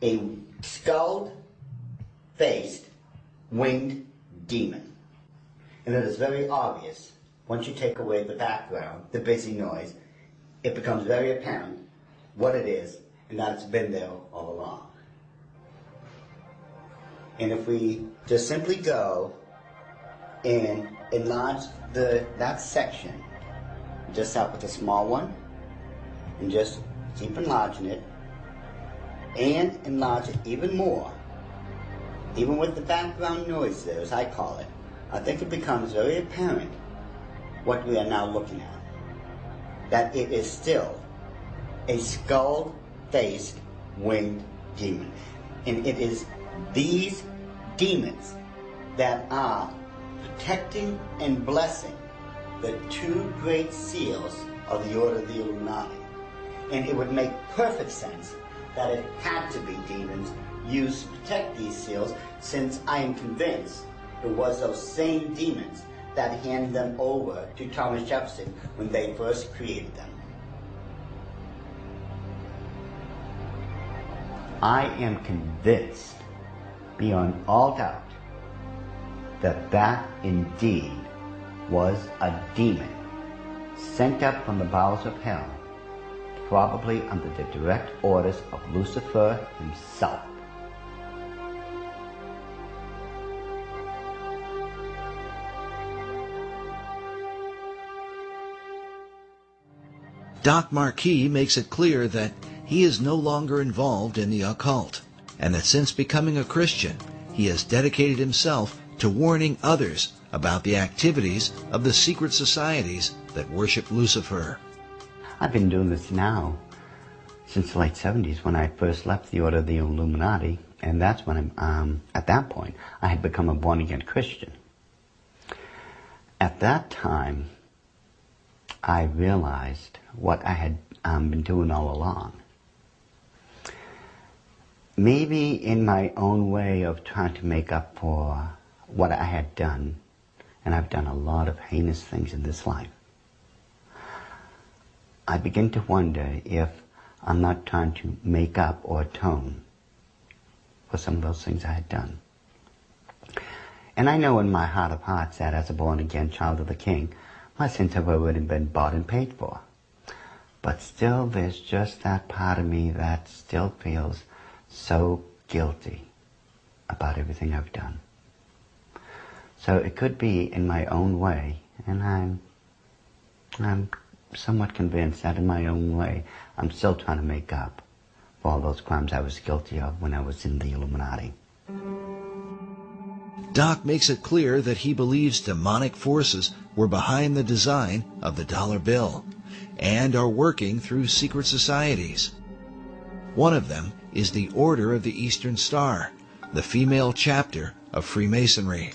a skulled skull-faced winged demon. And it is very obvious, once you take away the background, the busy noise, it becomes very apparent what it is and that it's been there all along. And if we just simply go and enlarge that section, just start with a small one, and just keep enlarging it, and enlarge it even more, even with the background noise there, as I call it, I think it becomes very apparent what we are now looking at. That it is still a skull-faced winged demon. And it is these demons that are protecting and blessing the two great seals of the Order of the Illuminati. And it would make perfect sense that it had to be demons used to protect these seals, since I am convinced it was those same demons that handed them over to Thomas Jefferson when they first created them. I am convinced, beyond all doubt, that that indeed was a demon sent up from the bowels of hell, probably under the direct orders of Lucifer himself. Doc Marquis makes it clear that he is no longer involved in the occult, and that since becoming a Christian, he has dedicated himself to warning others about the activities of the secret societies that worship Lucifer. I've been doing this now since the late 70s, when I first left the Order of the Illuminati, and that's when at that point I had become a born-again Christian. At that time, I realized what I had been doing all along. Maybe in my own way of trying to make up for what I had done, and I've done a lot of heinous things in this life, I begin to wonder if I'm not trying to make up or atone for some of those things I had done. And I know in my heart of hearts that as a born-again child of the King, my sins have already been bought and paid for. But still, there's just that part of me that still feels so guilty about everything I've done. So it could be in my own way, and I'm somewhat convinced that in my own way, I'm still trying to make up for all those crimes I was guilty of when I was in the Illuminati. Doc makes it clear that he believes demonic forces were behind the design of the dollar bill and are working through secret societies. One of them is the Order of the Eastern Star, the female chapter of Freemasonry,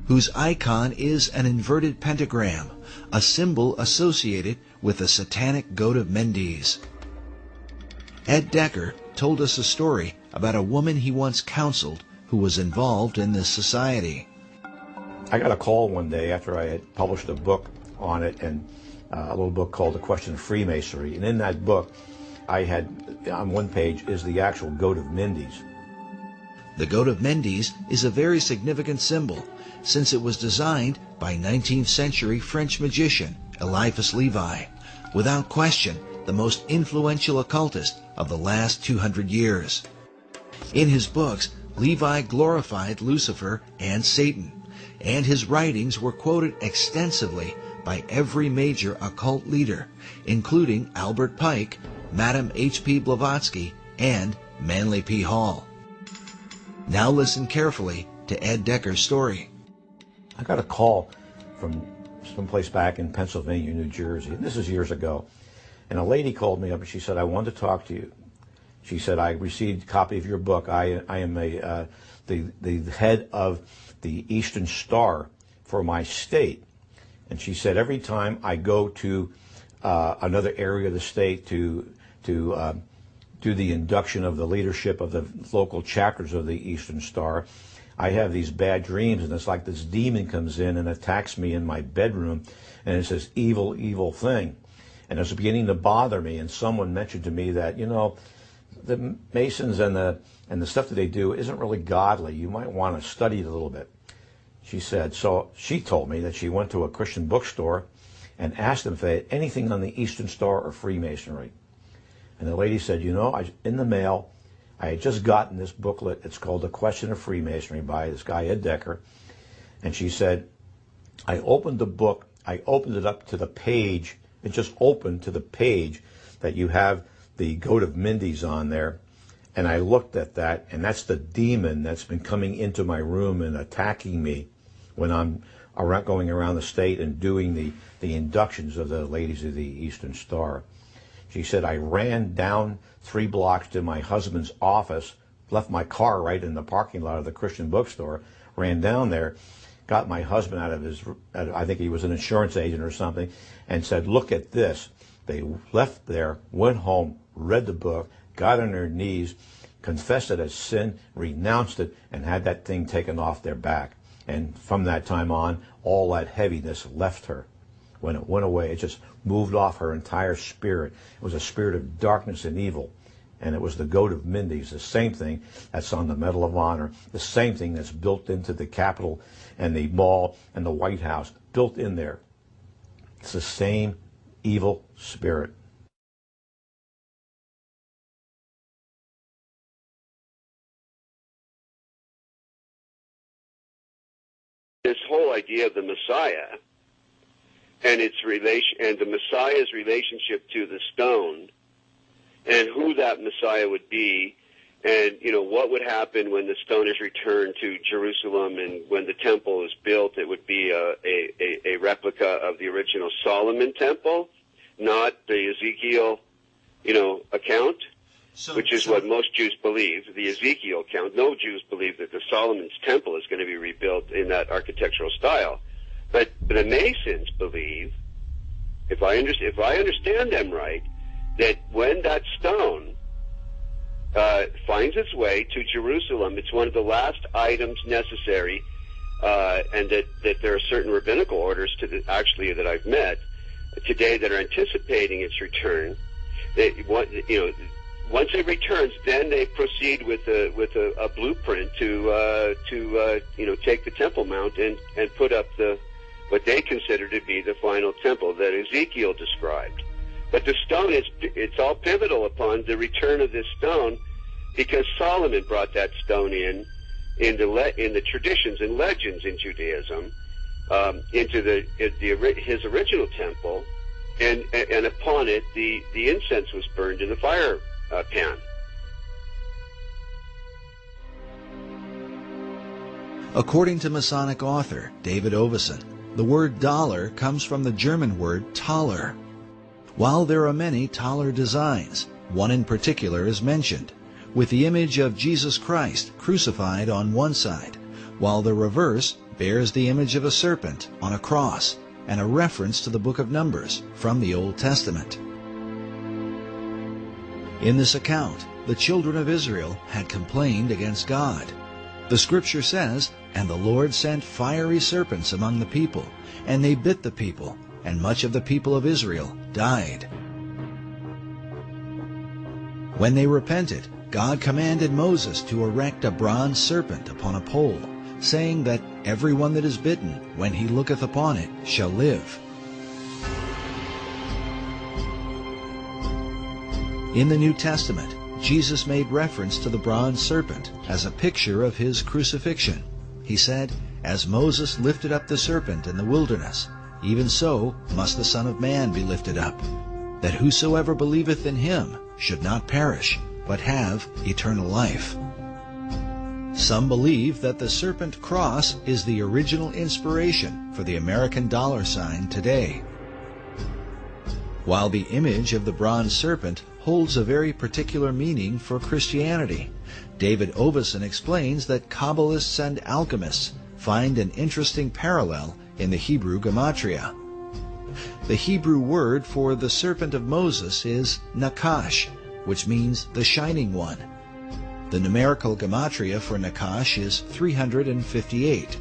whose icon is an inverted pentagram, a symbol associated with the satanic goat of Mendes. Ed Decker told us a story about a woman he once counseled who was involved in this society. I got a call one day after I had published a book on it, and a little book called The Question of Freemasonry. And in that book, I had, on one page, is the actual goat of Mendes. The goat of Mendes is a very significant symbol, since it was designed by 19th century French magician Eliphas Levi, without question the most influential occultist of the last 200 years. In his books, Levi glorified Lucifer and Satan, and his writings were quoted extensively by every major occult leader, including Albert Pike, Madame H.P. Blavatsky, and Manly P. Hall. Now listen carefully to Ed Decker's story. I got a call from someplace back in Pennsylvania, New Jersey, and this is years ago. And a lady called me up and she said, "I want to talk to you." She said, "I received a copy of your book. I am the head of the Eastern Star for my state." And she said, "Every time I go to another area of the state to do the induction of the leadership of the local chapters of the Eastern Star, I have these bad dreams, and it's like this demon comes in and attacks me in my bedroom, and it's this evil, evil thing. And it's beginning to bother me." And someone mentioned to me that, the Masons and the stuff that they do isn't really godly. You might want to study it a little bit. She said, so she told me that she went to a Christian bookstore and asked them if they had anything on the Eastern Star or Freemasonry. And the lady said, you know, in the mail, I had just gotten this booklet. It's called The Question of Freemasonry by this guy, Ed Decker. And she said, I opened the book, I opened it up to the page, it just opened to the page that you have the goat of Mindy's on there. And I looked at that, and that's the demon that's been coming into my room and attacking me when I'm going around the state and doing the inductions of the ladies of the Eastern Star. She said, I ran down 3 blocks to my husband's office, left my car right in the parking lot of the Christian bookstore, ran down there, got my husband out of his, I think he was an insurance agent or something, and said, look at this. They left there, went home, read the book, got on their knees, confessed it as sin, renounced it, and had that thing taken off their back. And from that time on, all that heaviness left her. When it went away, it just moved off her entire spirit. It was a spirit of darkness and evil. And it was the goat of Mindy's, the same thing that's on the Medal of Honor, the same thing that's built into the Capitol and the Mall and the White House, built in there. It's the same evil spirit. This whole idea of the Messiah and its relation, and the Messiah's relationship to the stone, and who that Messiah would be, and what would happen when the stone is returned to Jerusalem, and when the temple is built, it would be a replica of the original Solomon temple, not the Ezekiel, account. Which is what most Jews believe, the Ezekiel account. No Jews believe that the Solomon's temple is going to be rebuilt in that architectural style. But the Masons believe, if I understand them right, that when that stone finds its way to Jerusalem, it's one of the last items necessary, and that there are certain rabbinical orders that I've met today that are anticipating its return. Once it returns, then they proceed with a blueprint to take the Temple Mount and put up what they consider to be the final temple that Ezekiel described. But the stone it's all pivotal upon the return of this stone, because Solomon brought that stone in the traditions and legends in Judaism into his original temple, and upon it the incense was burned in the fire pan. According to Masonic author David Ovison, the word dollar comes from the German word Taler. While there are many Taler designs, one in particular is mentioned, with the image of Jesus Christ crucified on one side, while the reverse bears the image of a serpent on a cross, and a reference to the book of Numbers from the Old Testament. In this account, the children of Israel had complained against God. The scripture says, "And the Lord sent fiery serpents among the people, and they bit the people, and much of the people of Israel died." When they repented, God commanded Moses to erect a bronze serpent upon a pole, saying that everyone that is bitten, when he looketh upon it, shall live. In the New Testament, Jesus made reference to the bronze serpent as a picture of his crucifixion. He said, "As Moses lifted up the serpent in the wilderness, even so must the Son of Man be lifted up, that whosoever believeth in him should not perish, but have eternal life." Some believe that the serpent cross is the original inspiration for the American dollar sign today. While the image of the bronze serpent holds a very particular meaning for Christianity, David Ovison explains that Kabbalists and alchemists find an interesting parallel in the Hebrew gematria. The Hebrew word for the serpent of Moses is Nakash, which means the shining one. The numerical gematria for Nakash is 358.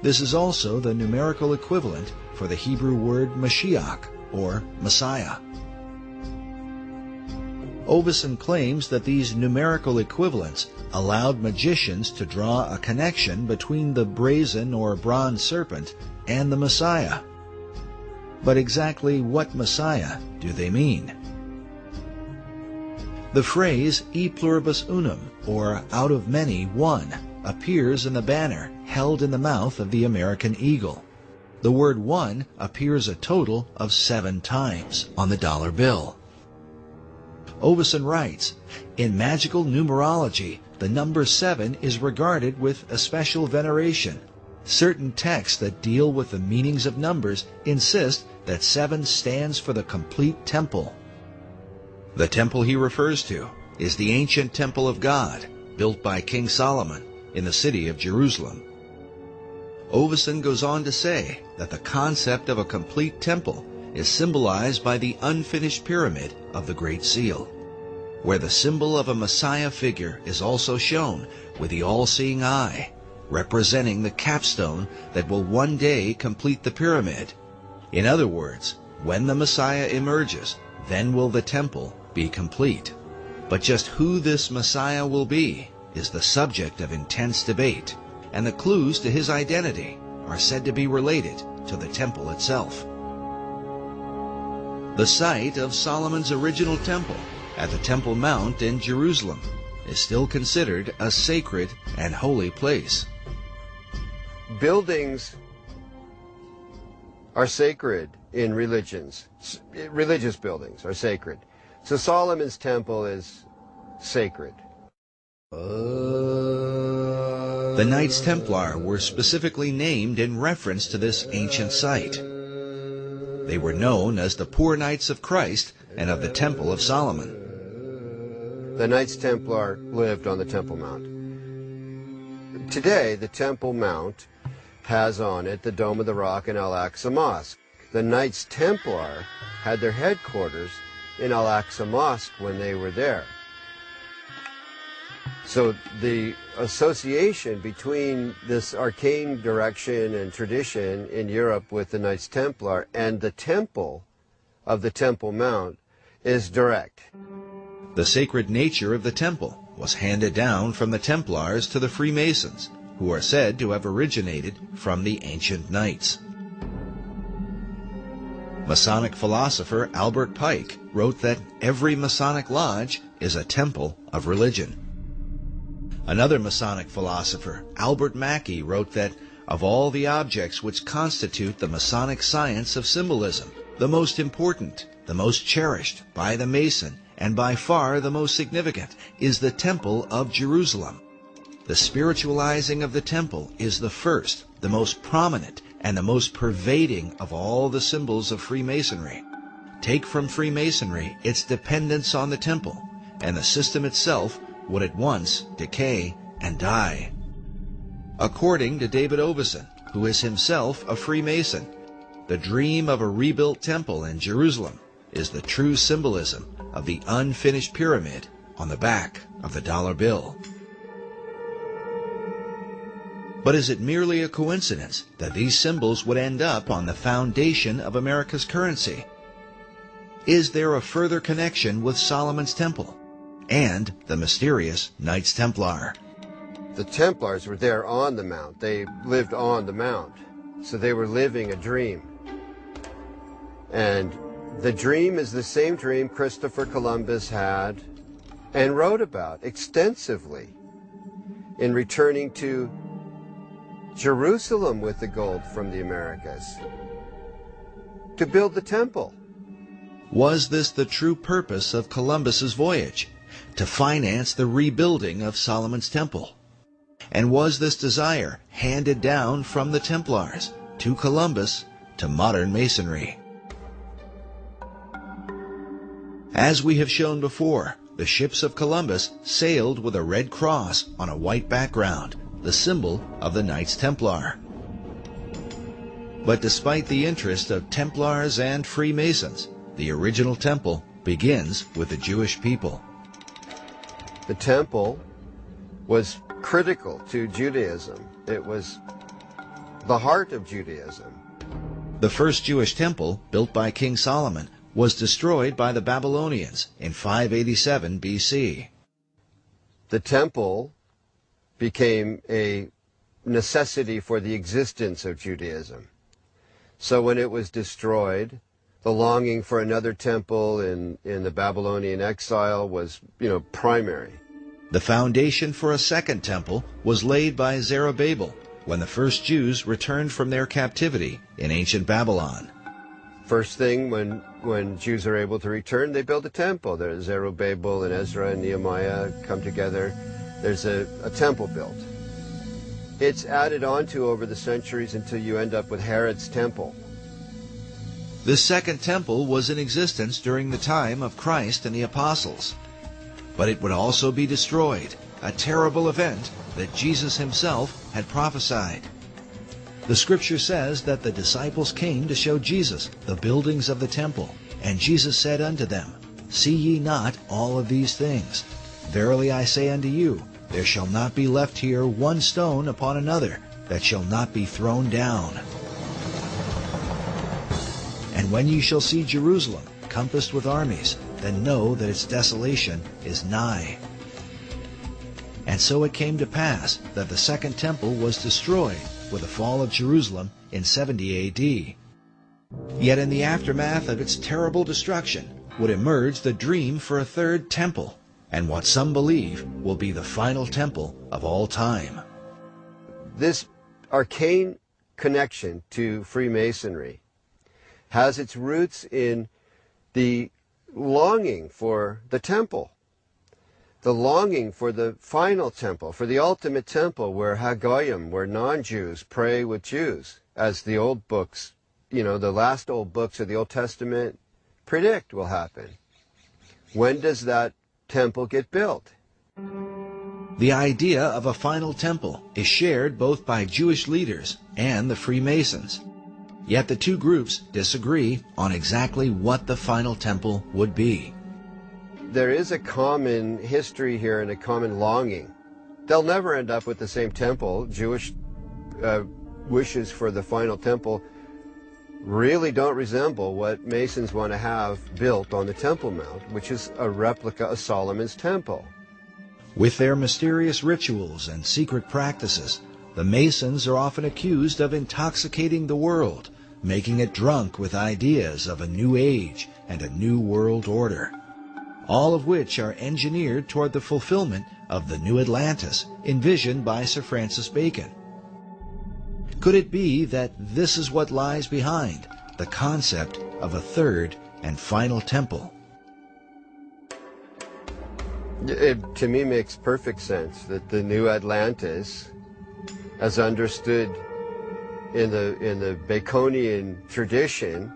This is also the numerical equivalent for the Hebrew word Mashiach, or Messiah. Oveson claims that these numerical equivalents allowed magicians to draw a connection between the brazen or bronze serpent and the Messiah. But exactly what Messiah do they mean? The phrase e pluribus unum, or out of many, one, appears in the banner held in the mouth of the American eagle. The word one appears a total of 7 times on the dollar bill. Oveson writes, in magical numerology, the number 7 is regarded with a special veneration. Certain texts that deal with the meanings of numbers insist that 7 stands for the complete temple. The temple he refers to is the ancient temple of God, built by King Solomon in the city of Jerusalem. Oveson goes on to say that the concept of a complete temple is symbolized by the unfinished pyramid of the Great Seal, where the symbol of a Messiah figure is also shown with the all-seeing eye, representing the capstone that will one day complete the pyramid. In other words, when the Messiah emerges, then will the temple be complete. But just who this Messiah will be is the subject of intense debate, and the clues to his identity are said to be related to the temple itself. The site of Solomon's original temple at the Temple Mount in Jerusalem is still considered a sacred and holy place. Buildings are sacred in religions. Religious buildings are sacred. So Solomon's temple is sacred. The Knights Templar were specifically named in reference to this ancient site. They were known as the Poor Knights of Christ and of the Temple of Solomon. The Knights Templar lived on the Temple Mount. Today, the Temple Mount has on it the Dome of the Rock and Al-Aqsa Mosque. The Knights Templar had their headquarters in Al-Aqsa Mosque when they were there. So the association between this arcane direction and tradition in Europe with the Knights Templar and the temple of the Temple Mount is direct. The sacred nature of the temple was handed down from the Templars to the Freemasons, who are said to have originated from the ancient knights. Masonic philosopher Albert Pike wrote that every Masonic lodge is a temple of religion. Another Masonic philosopher, Albert Mackey, wrote that of all the objects which constitute the Masonic science of symbolism, the most important, the most cherished by the Mason, and by far the most significant, is the Temple of Jerusalem. The spiritualizing of the temple is the first, the most prominent, and the most pervading of all the symbols of Freemasonry. Take from Freemasonry its dependence on the temple, and the system itself would at once decay and die. According to David Oveson, who is himself a Freemason, the dream of a rebuilt temple in Jerusalem is the true symbolism of the unfinished pyramid on the back of the dollar bill. But is it merely a coincidence that these symbols would end up on the foundation of America's currency? Is there a further connection with Solomon's Temple and the mysterious Knights Templar? The Templars were there on the Mount. They lived on the Mount. So they were living a dream. And the dream is the same dream Christopher Columbus had and wrote about extensively in returning to Jerusalem with the gold from the Americas to build the temple. Was this the true purpose of Columbus's voyage, to finance the rebuilding of Solomon's Temple? And was this desire handed down from the Templars to Columbus to modern Masonry? As we have shown before, the ships of Columbus sailed with a red cross on a white background, the symbol of the Knights Templar. But despite the interest of Templars and Freemasons, the original temple begins with the Jewish people. The temple was critical to Judaism. It was the heart of Judaism. The first Jewish temple, built by King Solomon, was destroyed by the Babylonians in 587 BC. The temple became a necessity for the existence of Judaism. So when it was destroyed, the longing for another temple in the Babylonian exile was, primary. The foundation for a second temple was laid by Zerubbabel when the first Jews returned from their captivity in ancient Babylon. First thing, when Jews are able to return, they build a temple. There's Zerubbabel and Ezra and Nehemiah come together. There's a temple built. It's added on to over the centuries until you end up with Herod's temple. This second temple was in existence during the time of Christ and the apostles. But it would also be destroyed, a terrible event that Jesus himself had prophesied. The scripture says that the disciples came to show Jesus the buildings of the temple, and Jesus said unto them, See ye not all of these things? Verily I say unto you, there shall not be left here one stone upon another that shall not be thrown down. And when ye shall see Jerusalem compassed with armies, then know that its desolation is nigh. And so it came to pass that the second temple was destroyed with the fall of Jerusalem in 70 A.D. Yet in the aftermath of its terrible destruction would emerge the dream for a third temple, and what some believe will be the final temple of all time. This arcane connection to Freemasonry has its roots in the longing for the temple, the longing for the final temple, for the ultimate temple where Hagoyim, where non-Jews pray with Jews, as the old books, the last old books of the Old Testament predict will happen. When does that temple get built? The idea of a final temple is shared both by Jewish leaders and the Freemasons. Yet the two groups disagree on exactly what the final temple would be. There is a common history here and a common longing. They'll never end up with the same temple. Jewish wishes for the final temple really don't resemble what Masons want to have built on the Temple Mount, which is a replica of Solomon's temple. With their mysterious rituals and secret practices, the Masons are often accused of intoxicating the world, making it drunk with ideas of a new age and a new world order, all of which are engineered toward the fulfillment of the new Atlantis envisioned by Sir Francis Bacon. Could it be that this is what lies behind the concept of a third and final temple? It, to me, makes perfect sense that the new Atlantis, as understood in the Baconian tradition,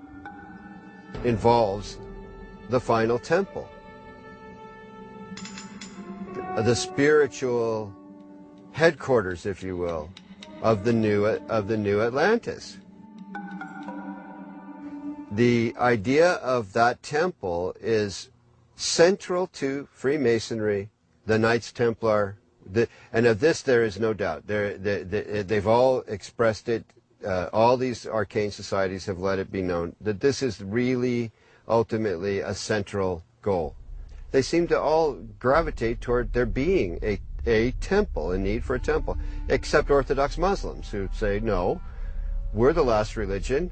involves the final temple, the spiritual headquarters, if you will, of the new Atlantis. The idea of that temple is central to Freemasonry, the Knights Templar, and of this there is no doubt. They've all expressed it. All these arcane societies have let it be known that this is really ultimately a central goal. They seem to all gravitate toward there being a temple, a need for a temple, except Orthodox Muslims who say, no, we're the last religion.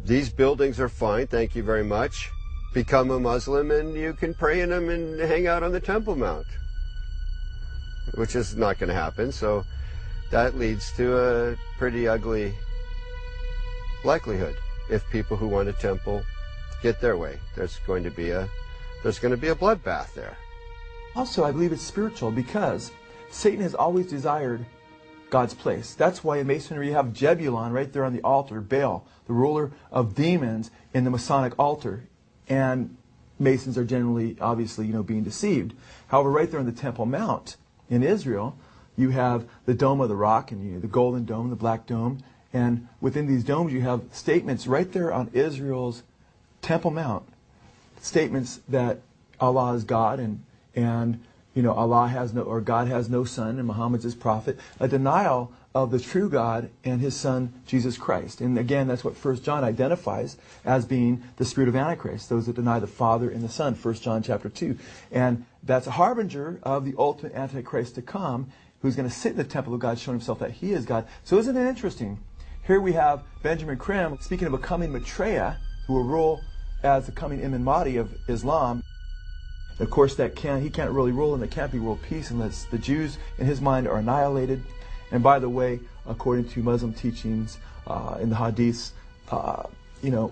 These buildings are fine, thank you very much. Become a Muslim and you can pray in them and hang out on the Temple Mount, which is not going to happen. So that leads to a pretty ugly likelihood. If people who want a temple get their way, there's going to be a bloodbath there. Also, I believe it's spiritual because Satan has always desired God's place. That's why in Masonry you have Jebulon right there on the altar, Baal, the ruler of demons, in the Masonic altar. And Masons are generally, obviously, being deceived. However, right there on the Temple Mount in Israel, you have the Dome of the Rock, and the Golden Dome, the Black Dome, and within these domes you have statements right there on Israel's Temple Mount, statements that Allah is God, and Allah has no, or God has no son, and Muhammad's his prophet. A denial of the true God and his son, Jesus Christ. And again, that's what 1 John identifies as being the spirit of Antichrist, those that deny the Father and the Son, 1 John chapter 2. And that's a harbinger of the ultimate Antichrist to come, who's going to sit in the temple of God, showing himself that he is God. So isn't it interesting? Here we have Benjamin Krim speaking of a coming Maitreya, who will rule as the coming Imam Mahdi of Islam. Of course, he can't really rule, and there can't be world peace unless the Jews, in his mind, are annihilated. And by the way, according to Muslim teachings in the Hadiths,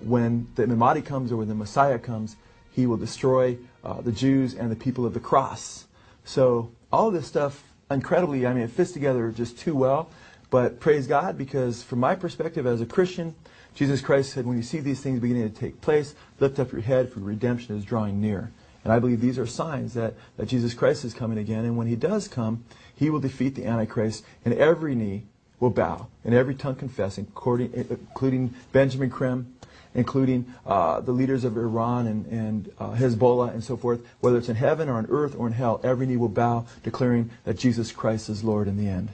when the Imam Mahdi comes, or when the Messiah comes, he will destroy the Jews and the people of the cross. So all of this stuff, incredibly, it fits together just too well. But praise God, because from my perspective as a Christian, Jesus Christ said, when you see these things beginning to take place, lift up your head, for redemption is drawing near. And I believe these are signs that Jesus Christ is coming again. And when he does come, he will defeat the Antichrist, and every knee will bow, and every tongue confess, including Benjamin Krim, including the leaders of Iran and Hezbollah and so forth. Whether it's in heaven or on earth or in hell, every knee will bow, declaring that Jesus Christ is Lord in the end.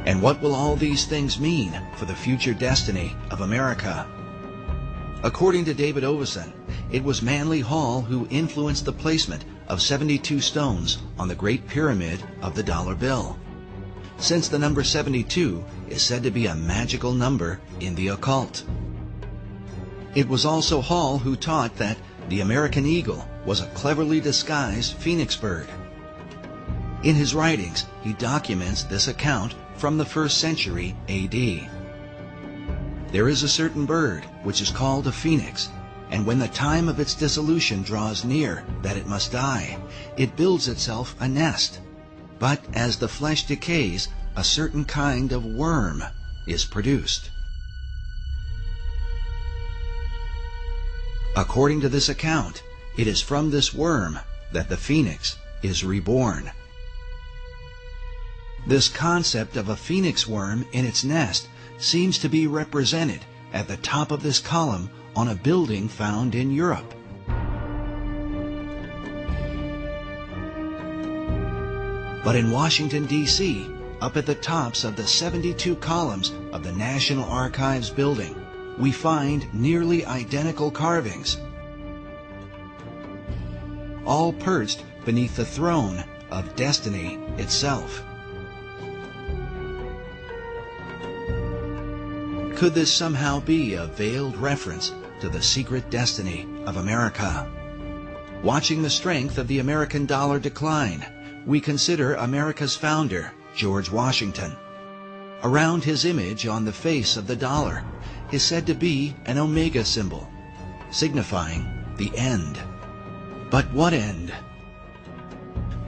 And what will all these things mean for the future destiny of America? According to David Oveson, it was Manly Hall who influenced the placement of 72 stones on the Great Pyramid of the dollar bill, since the number 72 is said to be a magical number in the occult. It was also Hall who taught that the American eagle was a cleverly disguised phoenix bird. In his writings, he documents this account from the 1st century A.D. There is a certain bird which is called a phoenix, and when the time of its dissolution draws near that it must die, it builds itself a nest. But as the flesh decays, a certain kind of worm is produced. According to this account, it is from this worm that the phoenix is reborn. This concept of a phoenix worm in its nest seems to be represented at the top of this column on a building found in Europe. But in Washington, D.C., up at the tops of the 72 columns of the National Archives building, we find nearly identical carvings, all perched beneath the throne of destiny itself. Could this somehow be a veiled reference to the secret destiny of America? Watching the strength of the American dollar decline, we consider America's founder, George Washington. Around his image on the face of the dollar is said to be an omega symbol, signifying the end. But what end?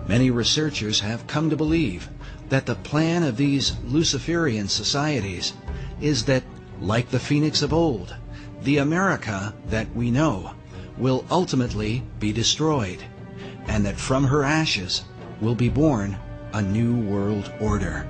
Many researchers have come to believe that the plan of these Luciferian societies is that, like the phoenix of old, the America that we know will ultimately be destroyed, and that from her ashes will be born a new world order.